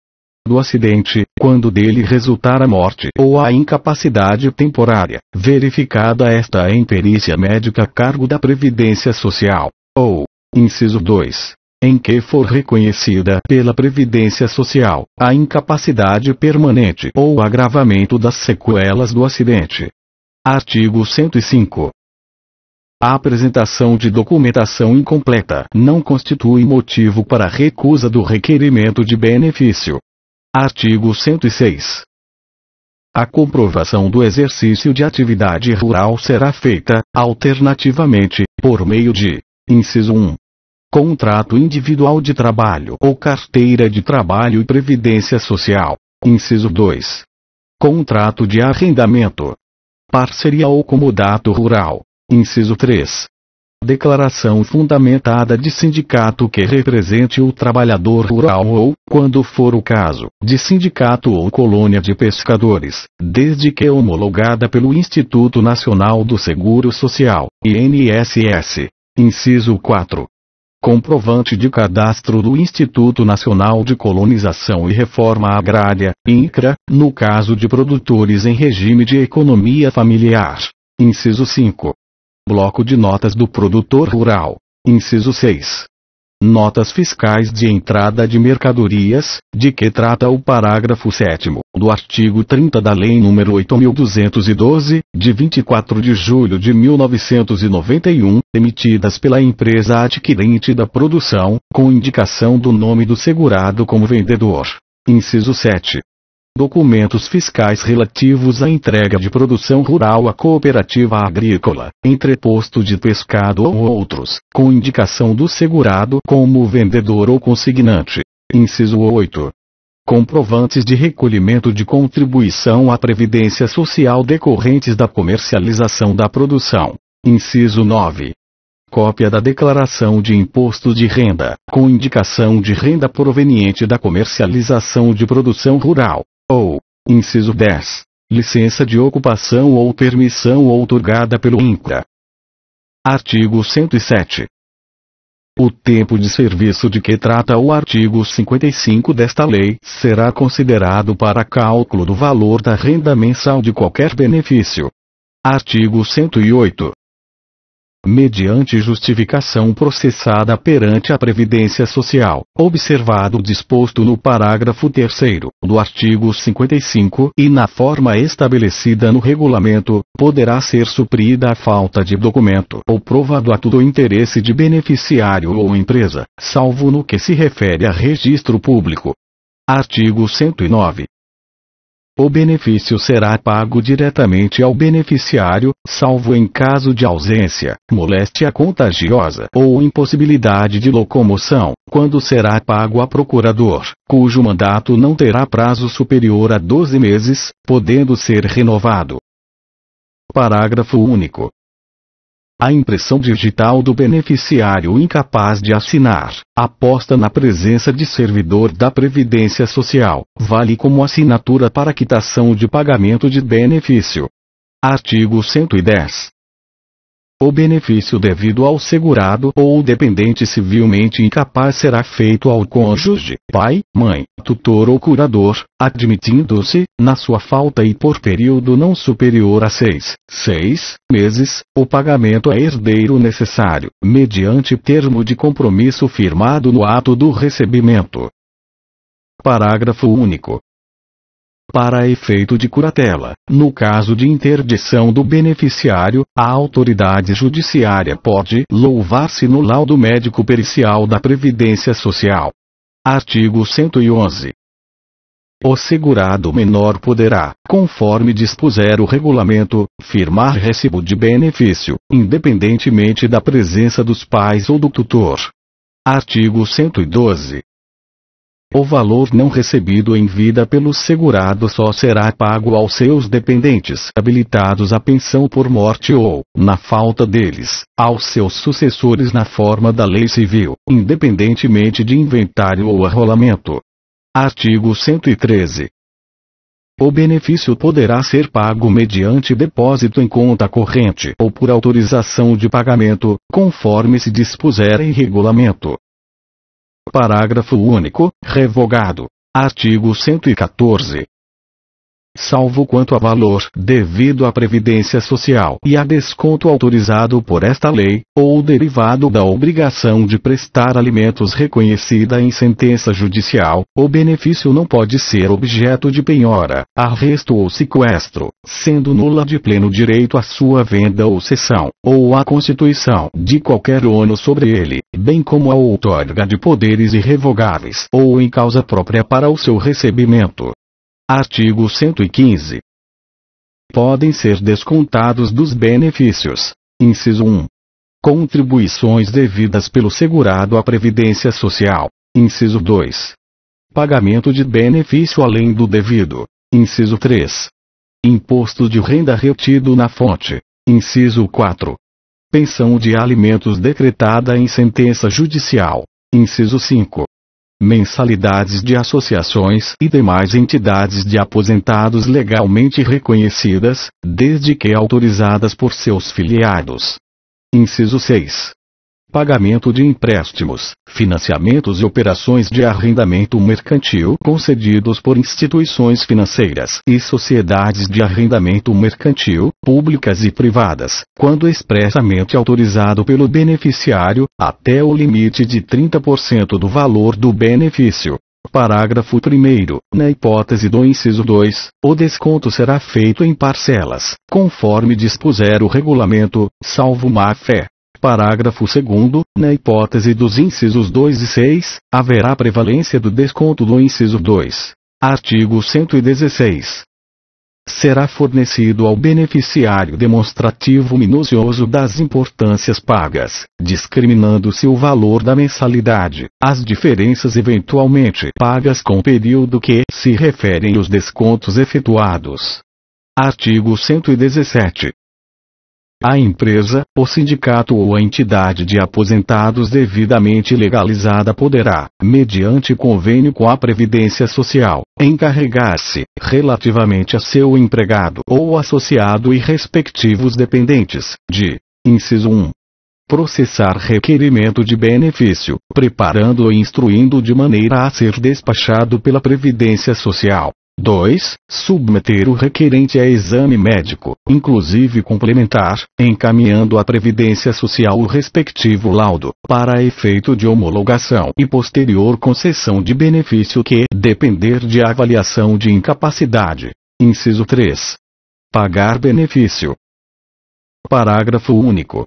Speaker 1: Do acidente, quando dele resultar a morte ou a incapacidade temporária, verificada esta em perícia médica a cargo da Previdência Social, ou, inciso 2, em que for reconhecida pela Previdência Social a incapacidade permanente ou agravamento das sequelas do acidente. Artigo 105. A apresentação de documentação incompleta não constitui motivo para recusa do requerimento de benefício. Artigo 106. A comprovação do exercício de atividade rural será feita, alternativamente, por meio de: inciso 1. Contrato individual de trabalho ou carteira de trabalho e previdência social. Inciso 2. Contrato de arrendamento, parceria ou comodato rural. Inciso 3. Declaração fundamentada de sindicato que represente o trabalhador rural ou, quando for o caso, de sindicato ou colônia de pescadores, desde que homologada pelo Instituto Nacional do Seguro Social, INSS. Inciso 4. Comprovante de cadastro do Instituto Nacional de Colonização e Reforma Agrária, INCRA, no caso de produtores em regime de economia familiar. Inciso 5. Bloco de notas do produtor rural. Inciso 6. Notas fiscais de entrada de mercadorias, de que trata o parágrafo 7º do artigo 30 da Lei nº 8.212, de 24 de julho de 1991, emitidas pela empresa adquirente da produção, com indicação do nome do segurado como vendedor. Inciso 7. Documentos fiscais relativos à entrega de produção rural à cooperativa agrícola, entreposto de pescado ou outros, com indicação do segurado como vendedor ou consignante. Inciso 8. Comprovantes de recolhimento de contribuição à Previdência Social decorrentes da comercialização da produção. Inciso 9. Cópia da declaração de imposto de renda, com indicação de renda proveniente da comercialização de produção rural. Ou, inciso 10, licença de ocupação ou permissão outorgada pelo INCRA. Artigo 107. O tempo de serviço de que trata o artigo 55 desta lei será considerado para cálculo do valor da renda mensal de qualquer benefício. Artigo 108. Mediante justificação processada perante a Previdência Social, observado o disposto no parágrafo 3º do artigo 55 e na forma estabelecida no regulamento, poderá ser suprida a falta de documento ou prova do ato do interesse de beneficiário ou empresa, salvo no que se refere a registro público. Artigo 109. O benefício será pago diretamente ao beneficiário, salvo em caso de ausência, moléstia contagiosa ou impossibilidade de locomoção, quando será pago a procurador, cujo mandato não terá prazo superior a 12 meses, podendo ser renovado. Parágrafo único. A impressão digital do beneficiário incapaz de assinar, aposta na presença de servidor da Previdência Social, vale como assinatura para quitação de pagamento de benefício. Artigo 110. O benefício devido ao segurado ou dependente civilmente incapaz será feito ao cônjuge, pai, mãe, tutor ou curador, admitindo-se, na sua falta e por período não superior a 6 meses, o pagamento a herdeiro necessário, mediante termo de compromisso firmado no ato do recebimento. Parágrafo único. Para efeito de curatela, no caso de interdição do beneficiário, a autoridade judiciária pode louvar-se no laudo médico pericial da Previdência Social. Artigo 111. O segurado menor poderá, conforme dispuser o regulamento, firmar recibo de benefício, independentemente da presença dos pais ou do tutor. Artigo 112. O valor não recebido em vida pelo segurado só será pago aos seus dependentes habilitados à pensão por morte ou, na falta deles, aos seus sucessores na forma da lei civil, independentemente de inventário ou arrolamento. Artigo 113. O benefício poderá ser pago mediante depósito em conta corrente ou por autorização de pagamento, conforme se dispuser em regulamento. Parágrafo único, revogado. Artigo 114. Salvo quanto a valor devido à Previdência Social e a desconto autorizado por esta lei, ou derivado da obrigação de prestar alimentos reconhecida em sentença judicial, o benefício não pode ser objeto de penhora, arresto ou sequestro, sendo nula de pleno direito a sua venda ou cessão, ou a constituição de qualquer ônus sobre ele, bem como a outorga de poderes irrevogáveis, ou em causa própria para o seu recebimento. Artigo 115. Podem ser descontados dos benefícios. Inciso 1. Contribuições devidas pelo segurado à Previdência Social. Inciso 2. Pagamento de benefício além do devido. Inciso 3. Imposto de renda retido na fonte. Inciso 4. Pensão de alimentos decretada em sentença judicial. Inciso 5. Mensalidades de associações e demais entidades de aposentados legalmente reconhecidas, desde que autorizadas por seus filiados. Inciso 6. pagamento de empréstimos, financiamentos e operações de arrendamento mercantil concedidos por instituições financeiras e sociedades de arrendamento mercantil, públicas e privadas, quando expressamente autorizado pelo beneficiário, até o limite de 30% do valor do benefício. Parágrafo 1º. Na hipótese do inciso 2, o desconto será feito em parcelas, conforme dispuser o regulamento, salvo má-fé. Parágrafo 2º. Na hipótese dos incisos 2 e 6, haverá prevalência do desconto do inciso 2. Artigo 116. Será fornecido ao beneficiário demonstrativo minucioso das importâncias pagas, discriminando-se o valor da mensalidade, as diferenças eventualmente pagas com o período que se referem os descontos efetuados. Artigo 117. A empresa, o sindicato ou a entidade de aposentados devidamente legalizada poderá, mediante convênio com a Previdência Social, encarregar-se, relativamente a seu empregado ou associado e respectivos dependentes, de: inciso 1. Processar requerimento de benefício, preparando e instruindo de maneira a ser despachado pela Previdência Social. 2. Submeter o requerente a exame médico, inclusive complementar, encaminhando à Previdência Social o respectivo laudo, para efeito de homologação e posterior concessão de benefício que depender de avaliação de incapacidade. Inciso 3. Pagar benefício. Parágrafo único.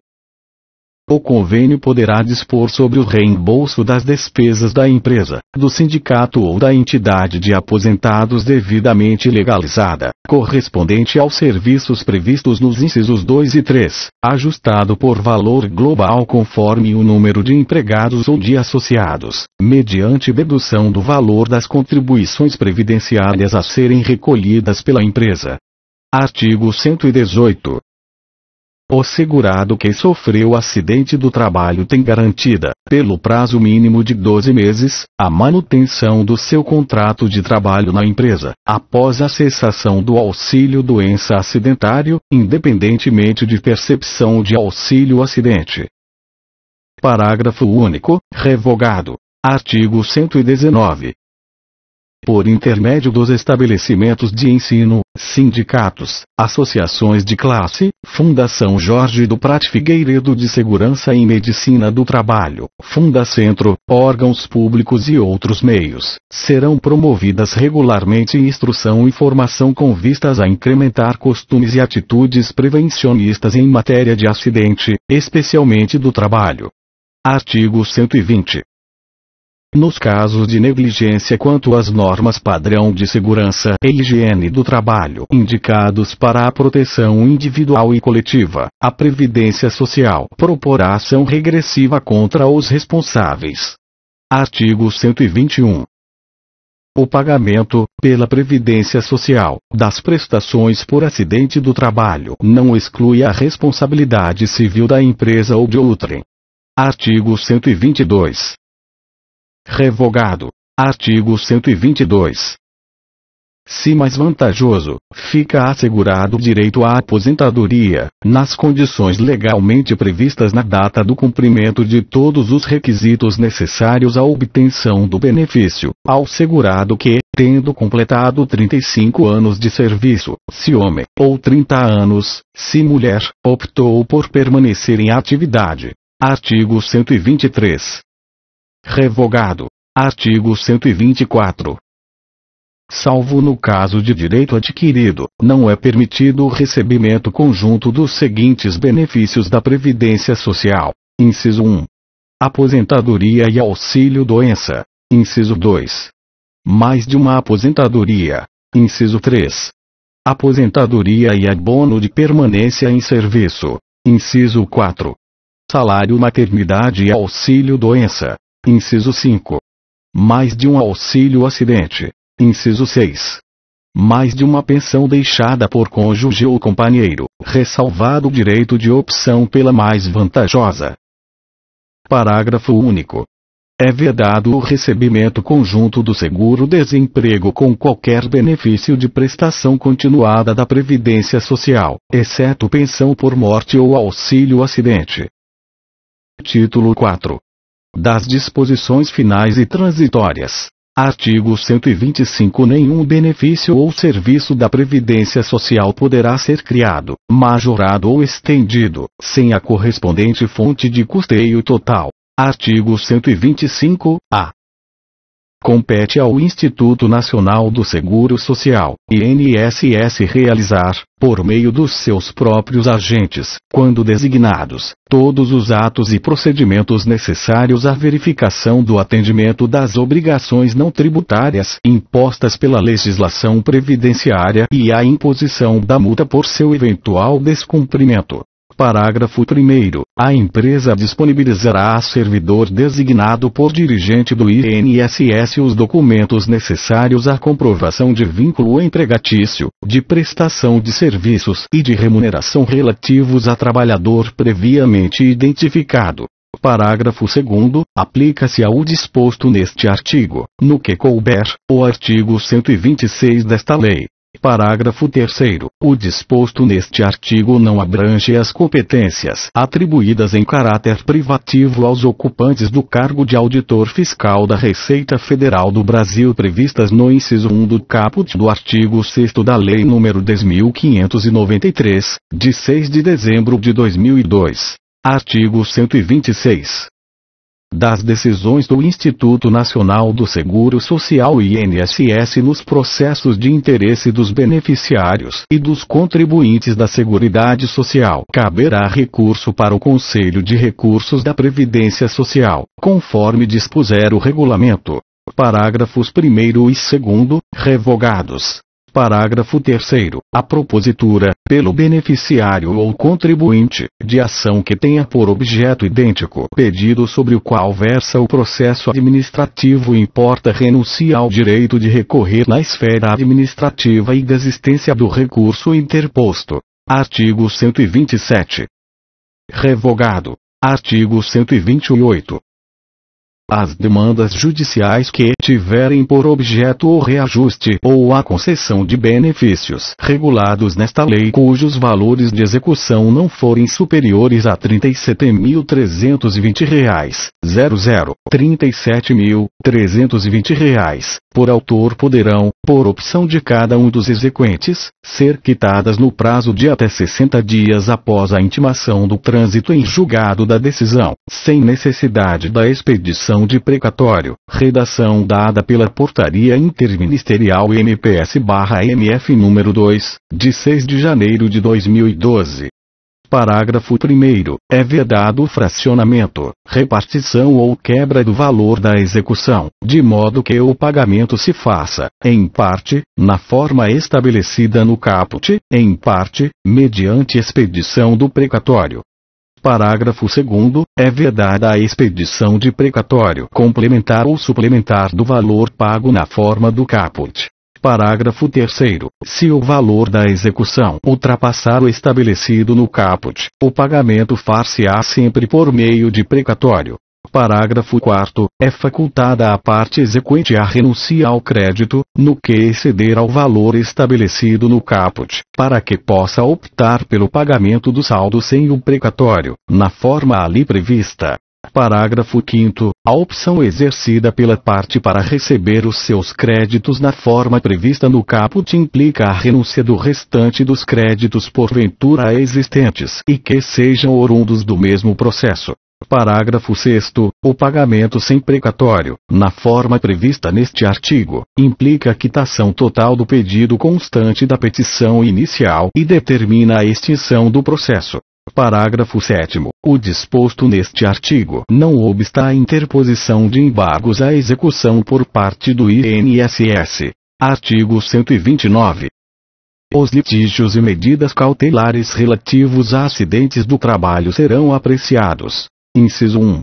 Speaker 1: O convênio poderá dispor sobre o reembolso das despesas da empresa, do sindicato ou da entidade de aposentados devidamente legalizada, correspondente aos serviços previstos nos incisos 2 e 3, ajustado por valor global conforme o número de empregados ou de associados, mediante dedução do valor das contribuições previdenciárias a serem recolhidas pela empresa. Artigo 118. O segurado que sofreu acidente do trabalho tem garantida, pelo prazo mínimo de 12 meses, a manutenção do seu contrato de trabalho na empresa, após a cessação do auxílio-doença acidentário, independentemente de percepção de auxílio-acidente. Parágrafo único, revogado. Artigo 119. Por intermédio dos estabelecimentos de ensino, sindicatos, associações de classe, Fundação Jorge do Prat Figueiredo de Segurança e Medicina do Trabalho, Fundacentro, órgãos públicos e outros meios, serão promovidas regularmente instrução e formação com vistas a incrementar costumes e atitudes prevencionistas em matéria de acidente, especialmente do trabalho. Artigo 120. Nos casos de negligência quanto às normas padrão de segurança e higiene do trabalho indicados para a proteção individual e coletiva, a Previdência Social proporá ação regressiva contra os responsáveis. Artigo 121. O pagamento, pela Previdência Social, das prestações por acidente do trabalho não exclui a responsabilidade civil da empresa ou de outrem. Artigo 122. Revogado. Artigo 122. Se mais vantajoso, fica assegurado o direito à aposentadoria, nas condições legalmente previstas na data do cumprimento de todos os requisitos necessários à obtenção do benefício, ao segurado que, tendo completado 35 anos de serviço, se homem, ou 30 anos, se mulher, optou por permanecer em atividade. Artigo 123. Revogado. Artigo 124. Salvo no caso de direito adquirido, não é permitido o recebimento conjunto dos seguintes benefícios da Previdência Social. Inciso 1. Aposentadoria e auxílio-doença. Inciso 2. Mais de uma aposentadoria. Inciso 3. Aposentadoria e abono de permanência em serviço. Inciso 4. Salário maternidade e auxílio-doença. Inciso 5. Mais de um auxílio-acidente. Inciso 6. Mais de uma pensão deixada por cônjuge ou companheiro, ressalvado o direito de opção pela mais vantajosa. Parágrafo único. É vedado o recebimento conjunto do seguro-desemprego com qualquer benefício de prestação continuada da Previdência Social, exceto pensão por morte ou auxílio-acidente. Título 4. Das disposições finais e transitórias. Artigo 125. Nenhum benefício ou serviço da Previdência Social poderá ser criado, majorado ou estendido, sem a correspondente fonte de custeio total. Artigo 125-A. Compete ao Instituto Nacional do Seguro Social, INSS, realizar, por meio dos seus próprios agentes, quando designados, todos os atos e procedimentos necessários à verificação do atendimento das obrigações não tributárias impostas pela legislação previdenciária e à imposição da multa por seu eventual descumprimento. Parágrafo 1º. A empresa disponibilizará a servidor designado por dirigente do INSS os documentos necessários à comprovação de vínculo empregatício, de prestação de serviços e de remuneração relativos a trabalhador previamente identificado. Parágrafo 2º. Aplica-se ao disposto neste artigo, no que couber, o artigo 126 desta lei. Parágrafo 3º. O disposto neste artigo não abrange as competências atribuídas em caráter privativo aos ocupantes do cargo de auditor fiscal da Receita Federal do Brasil previstas no inciso 1 do caput do artigo 6º da Lei nº 10.593, de 6 de dezembro de 2002. Artigo 126. Das decisões do Instituto Nacional do Seguro Social INSS nos processos de interesse dos beneficiários e dos contribuintes da Seguridade Social, caberá recurso para o Conselho de Recursos da Previdência Social, conforme dispuser o regulamento. Parágrafos 1º e 2º, revogados. Parágrafo 3º. A propositura, pelo beneficiário ou contribuinte, de ação que tenha por objeto idêntico pedido sobre o qual versa o processo administrativo importa renuncia ao direito de recorrer na esfera administrativa e desistência do recurso interposto. Artigo 127. Revogado. Artigo 128. As demandas judiciais que tiverem por objeto o reajuste ou a concessão de benefícios regulados nesta lei cujos valores de execução não forem superiores a R$ 37.320, 37.320, por autor poderão, por opção de cada um dos exequentes, ser quitadas no prazo de até 60 dias após a intimação do trânsito em julgado da decisão, sem necessidade da expedição de precatório. Redação dada pela Portaria Interministerial MPS/MF número 2, de 6 de janeiro de 2012. Parágrafo 1º. É vedado o fracionamento, repartição ou quebra do valor da execução, de modo que o pagamento se faça, em parte, na forma estabelecida no caput, em parte, mediante expedição do precatório. Parágrafo 2º. É vedada a expedição de precatório complementar ou suplementar do valor pago na forma do caput. Parágrafo 3º. Se o valor da execução ultrapassar o estabelecido no caput, o pagamento far-se-á sempre por meio de precatório. Parágrafo 4º. É facultada à parte exequente a renuncia ao crédito, no que exceder ao valor estabelecido no caput, para que possa optar pelo pagamento do saldo sem o precatório, na forma ali prevista. Parágrafo 5º. A opção exercida pela parte para receber os seus créditos na forma prevista no caput implica a renúncia do restante dos créditos porventura existentes e que sejam orundos do mesmo processo. Parágrafo 6º. O pagamento sem precatório, na forma prevista neste artigo, implica a quitação total do pedido constante da petição inicial e determina a extinção do processo. Parágrafo 7º. O disposto neste artigo não obsta a interposição de embargos à execução por parte do INSS. Artigo 129. Os litígios e medidas cautelares relativos a acidentes do trabalho serão apreciados. Inciso 1.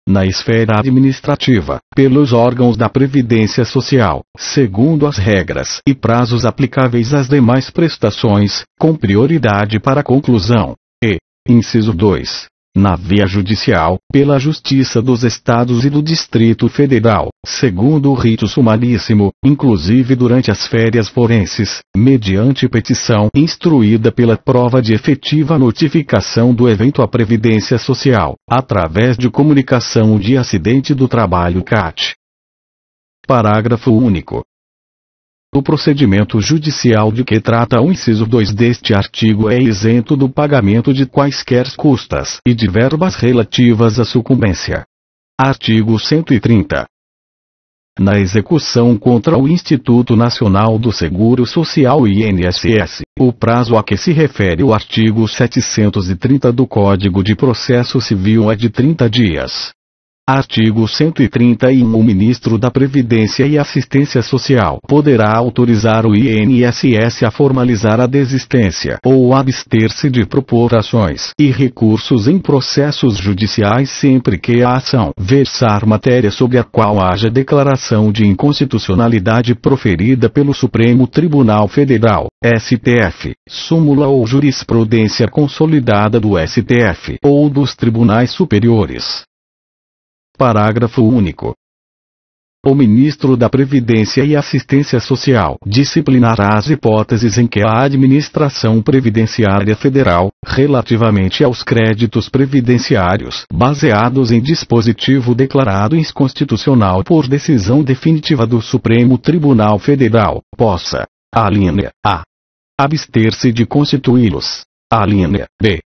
Speaker 1: Na esfera administrativa, pelos órgãos da Previdência Social, segundo as regras e prazos aplicáveis às demais prestações, com prioridade para conclusão. E, inciso 2. na via judicial, pela Justiça dos Estados e do Distrito Federal, segundo o rito sumaríssimo, inclusive durante as férias forenses, mediante petição instruída pela prova de efetiva notificação do evento à Previdência Social, através de comunicação de acidente do trabalho CAT. Parágrafo único. O procedimento judicial de que trata o inciso 2 deste artigo é isento do pagamento de quaisquer custas e de verbas relativas à sucumbência. Artigo 130. Na execução contra o Instituto Nacional do Seguro Social INSS, o prazo a que se refere o artigo 730 do Código de Processo Civil é de 30 dias. Artigo 131. O Ministro da Previdência e Assistência Social poderá autorizar o INSS a formalizar a desistência ou abster-se de propor ações e recursos em processos judiciais sempre que a ação versar matéria sobre a qual haja declaração de inconstitucionalidade proferida pelo Supremo Tribunal Federal, STF, súmula ou jurisprudência consolidada do STF ou dos tribunais superiores. Parágrafo único. O Ministro da Previdência e Assistência Social disciplinará as hipóteses em que a Administração Previdenciária Federal, relativamente aos créditos previdenciários baseados em dispositivo declarado inconstitucional por decisão definitiva do Supremo Tribunal Federal, possa: alínea A. abster-se de constituí-los, alínea B.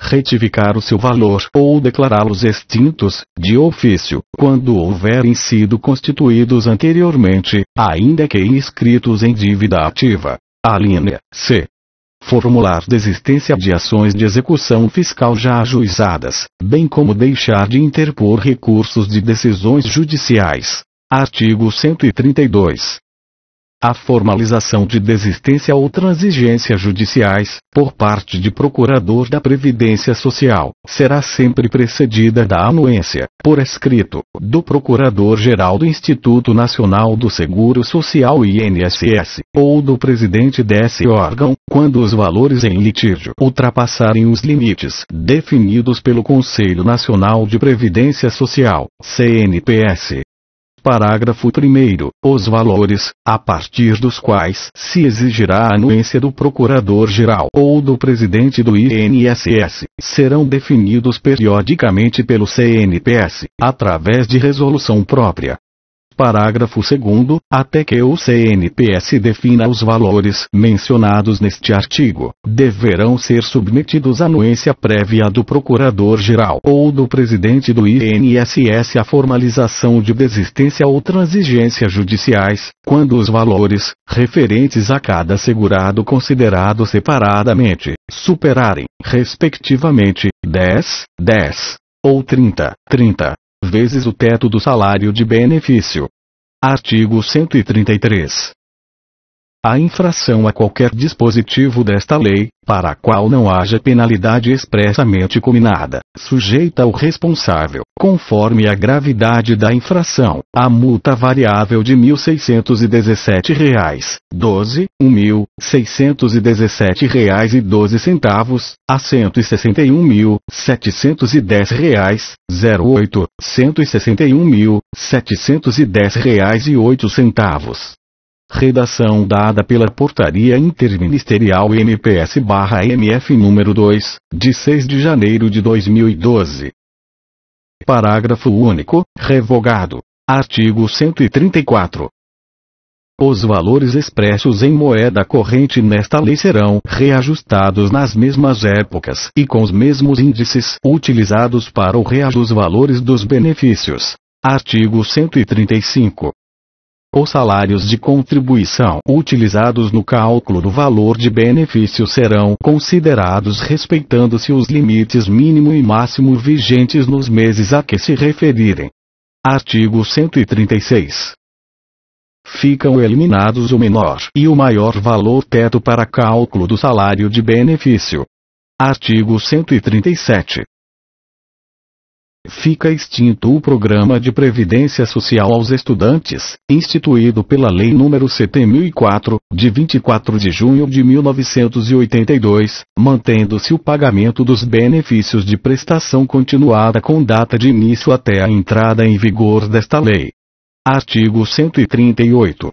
Speaker 1: retificar o seu valor ou declará-los extintos, de ofício, quando houverem sido constituídos anteriormente, ainda que inscritos em dívida ativa. Alínea C. Formular desistência de ações de execução fiscal já ajuizadas, bem como deixar de interpor recursos de decisões judiciais. Artigo 132. A formalização de desistência ou transigência judiciais, por parte de procurador da Previdência Social, será sempre precedida da anuência, por escrito, do Procurador-Geral do Instituto Nacional do Seguro Social INSS, ou do presidente desse órgão, quando os valores em litígio ultrapassarem os limites definidos pelo Conselho Nacional de Previdência Social, CNPS. Parágrafo 1º. Os valores, a partir dos quais se exigirá a anuência do Procurador-Geral ou do presidente do INSS, serão definidos periodicamente pelo CNPS, através de resolução própria. Parágrafo 2º. Até que o CNPS defina os valores mencionados neste artigo, deverão ser submetidos à anuência prévia do Procurador-Geral ou do presidente do INSS à formalização de desistência ou transigência judiciais, quando os valores, referentes a cada segurado considerado separadamente, superarem, respectivamente, 10 ou 30 vezes o teto do salário de benefício. Artigo 133. A infração a qualquer dispositivo desta lei, para a qual não haja penalidade expressamente combinada, sujeita o responsável, conforme a gravidade da infração, a multa variável de R$ 1.617,12, R$ 1.617,12, a R$ 161.710,08, R$ 161.710,08. Redação dada pela Portaria Interministerial MPS/MF número 2, de 6 de janeiro de 2012. Parágrafo único, revogado. Artigo 134. Os valores expressos em moeda corrente nesta lei serão reajustados nas mesmas épocas e com os mesmos índices utilizados para o reajuste dos valores dos benefícios. Artigo 135. Os salários de contribuição utilizados no cálculo do valor de benefício serão considerados respeitando-se os limites mínimo e máximo vigentes nos meses a que se referirem. Artigo 136. Ficam eliminados o menor e o maior valor teto para cálculo do salário de benefício. Artigo 137. fica extinto o Programa de Previdência Social aos Estudantes, instituído pela Lei nº 7004, de 24 de junho de 1982, mantendo-se o pagamento dos benefícios de prestação continuada com data de início até a entrada em vigor desta lei. Artigo 138.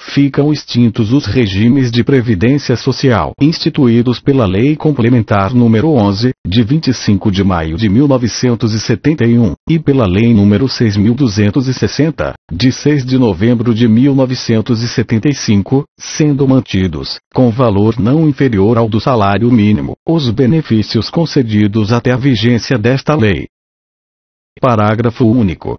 Speaker 1: Ficam extintos os regimes de previdência social instituídos pela Lei Complementar nº 11, de 25 de maio de 1971, e pela Lei nº 6.260, de 6 de novembro de 1975, sendo mantidos, com valor não inferior ao do salário mínimo, os benefícios concedidos até a vigência desta lei. Parágrafo único.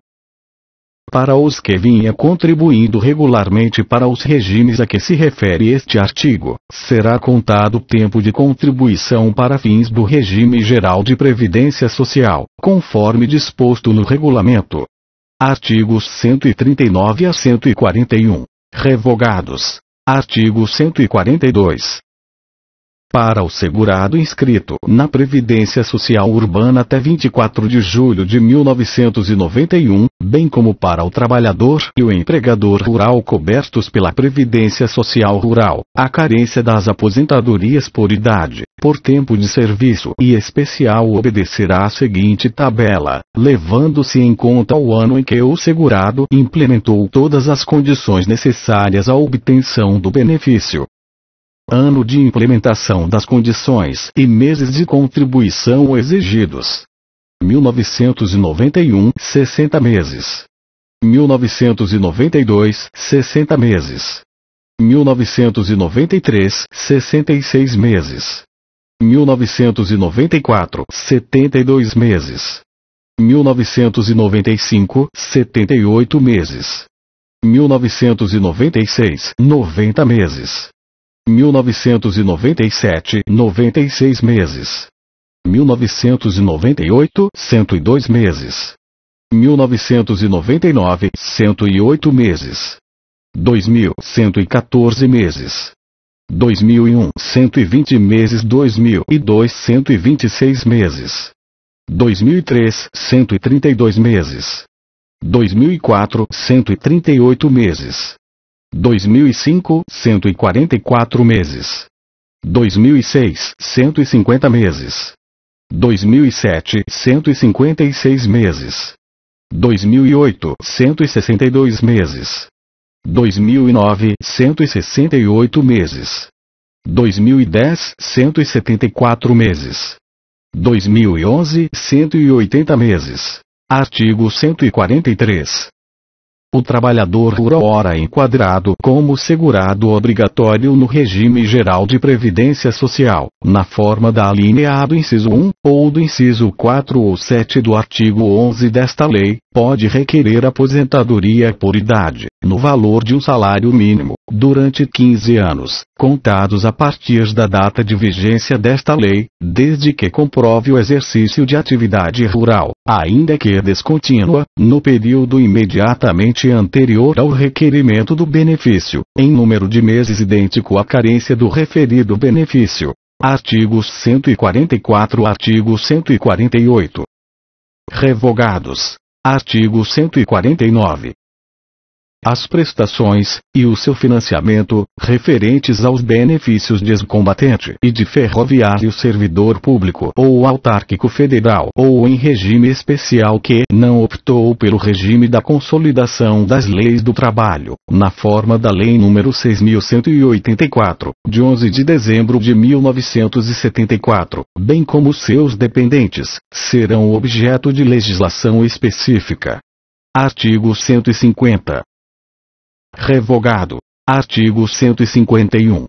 Speaker 1: Para os que vinha contribuindo regularmente para os regimes a que se refere este artigo, será contado o tempo de contribuição para fins do regime geral de previdência social, conforme disposto no regulamento. Artigos 139 a 141. Revogados. Artigo 142. Para o segurado inscrito na Previdência Social Urbana até 24 de julho de 1991, bem como para o trabalhador e o empregador rural cobertos pela Previdência Social Rural, a carência das aposentadorias por idade, por tempo de serviço e especial obedecerá à seguinte tabela, levando-se em conta o ano em que o segurado implementou todas as condições necessárias à obtenção do benefício. Ano de implementação das condições e meses de contribuição exigidos: 1991, 60 meses. 1992, 60 meses. 1993, 66 meses. 1994, 72 meses. 1995, 78 meses. 1996, 90 meses. 1997, 96 meses. 1998, 102 meses. 1999, 108 meses. 2000, 114 meses. 2001, 120 meses. 2002, 126 meses. 2003, 132 meses. 2004, 138 meses. 2005, 144 meses. 2006, 150 meses. 2007, 156 meses. 2008, 162 meses. 2009, 168 meses. 2010, 174 meses. 2011, 180 meses. Artigo 143. O trabalhador rural ora enquadrado como segurado obrigatório no regime geral de previdência social, na forma da alínea A do inciso 1, ou do inciso 4 ou 7 do artigo 11 desta lei, pode requerer aposentadoria por idade, no valor de um salário mínimo, durante 15 anos, contados a partir da data de vigência desta lei, desde que comprove o exercício de atividade rural, ainda que descontínua, no período imediatamente anterior ao requerimento do benefício, em número de meses idêntico à carência do referido benefício. Artigos 144 a artigo 148. Revogados. Artigo 149. As prestações, e o seu financiamento, referentes aos benefícios de ex-combatente e de ferroviário servidor público ou autárquico federal ou em regime especial que não optou pelo regime da consolidação das leis do trabalho, na forma da Lei nº 6.184, de 11 de dezembro de 1974, bem como seus dependentes, serão objeto de legislação específica. Artigo 150. Revogado. Artigo 151.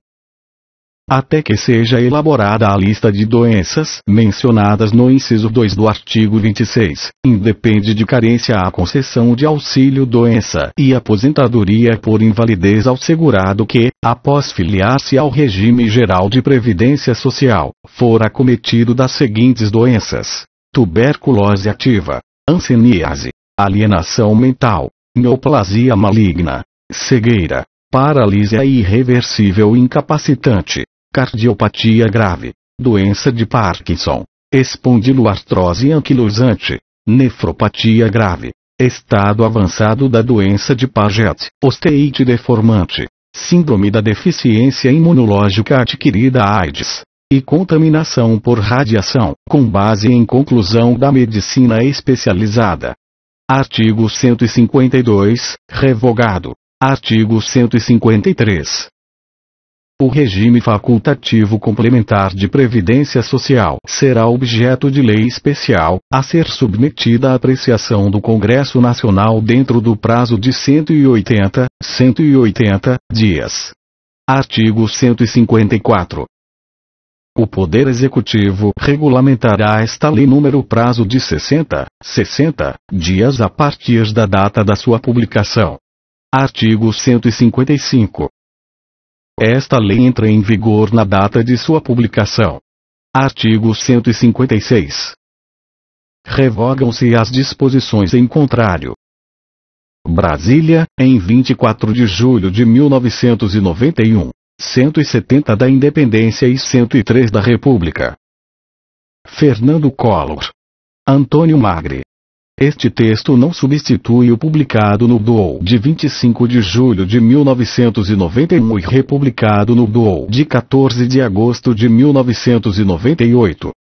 Speaker 1: Até que seja elaborada a lista de doenças mencionadas no inciso 2 do artigo 26, independe de carência a concessão de auxílio-doença e aposentadoria por invalidez ao segurado que, após filiar-se ao regime geral de previdência social, for acometido das seguintes doenças: tuberculose ativa, hanseníase, alienação mental, neoplasia maligna, cegueira, paralisia irreversível incapacitante, cardiopatia grave, doença de Parkinson, espondiloartrose anquilosante, nefropatia grave, estado avançado da doença de Paget, osteite deformante, síndrome da deficiência imunológica adquirida AIDS, e contaminação por radiação, com base em conclusão da medicina especializada. Artigo 152, revogado. Artigo 153. O regime facultativo complementar de previdência social será objeto de lei especial, a ser submetida à apreciação do Congresso Nacional dentro do prazo de 180 dias. Artigo 154. O Poder Executivo regulamentará esta lei número prazo de 60 dias a partir da data da sua publicação. Artigo 155. Esta lei entra em vigor na data de sua publicação. Artigo 156. Revogam-se as disposições em contrário. Brasília, em 24 de julho de 1991. 170 da Independência e 103 da República. Fernando Collor. Antônio Magri. Este texto não substitui o publicado no DOU de 25 de julho de 1991 e republicado no DOU de 14 de agosto de 1998.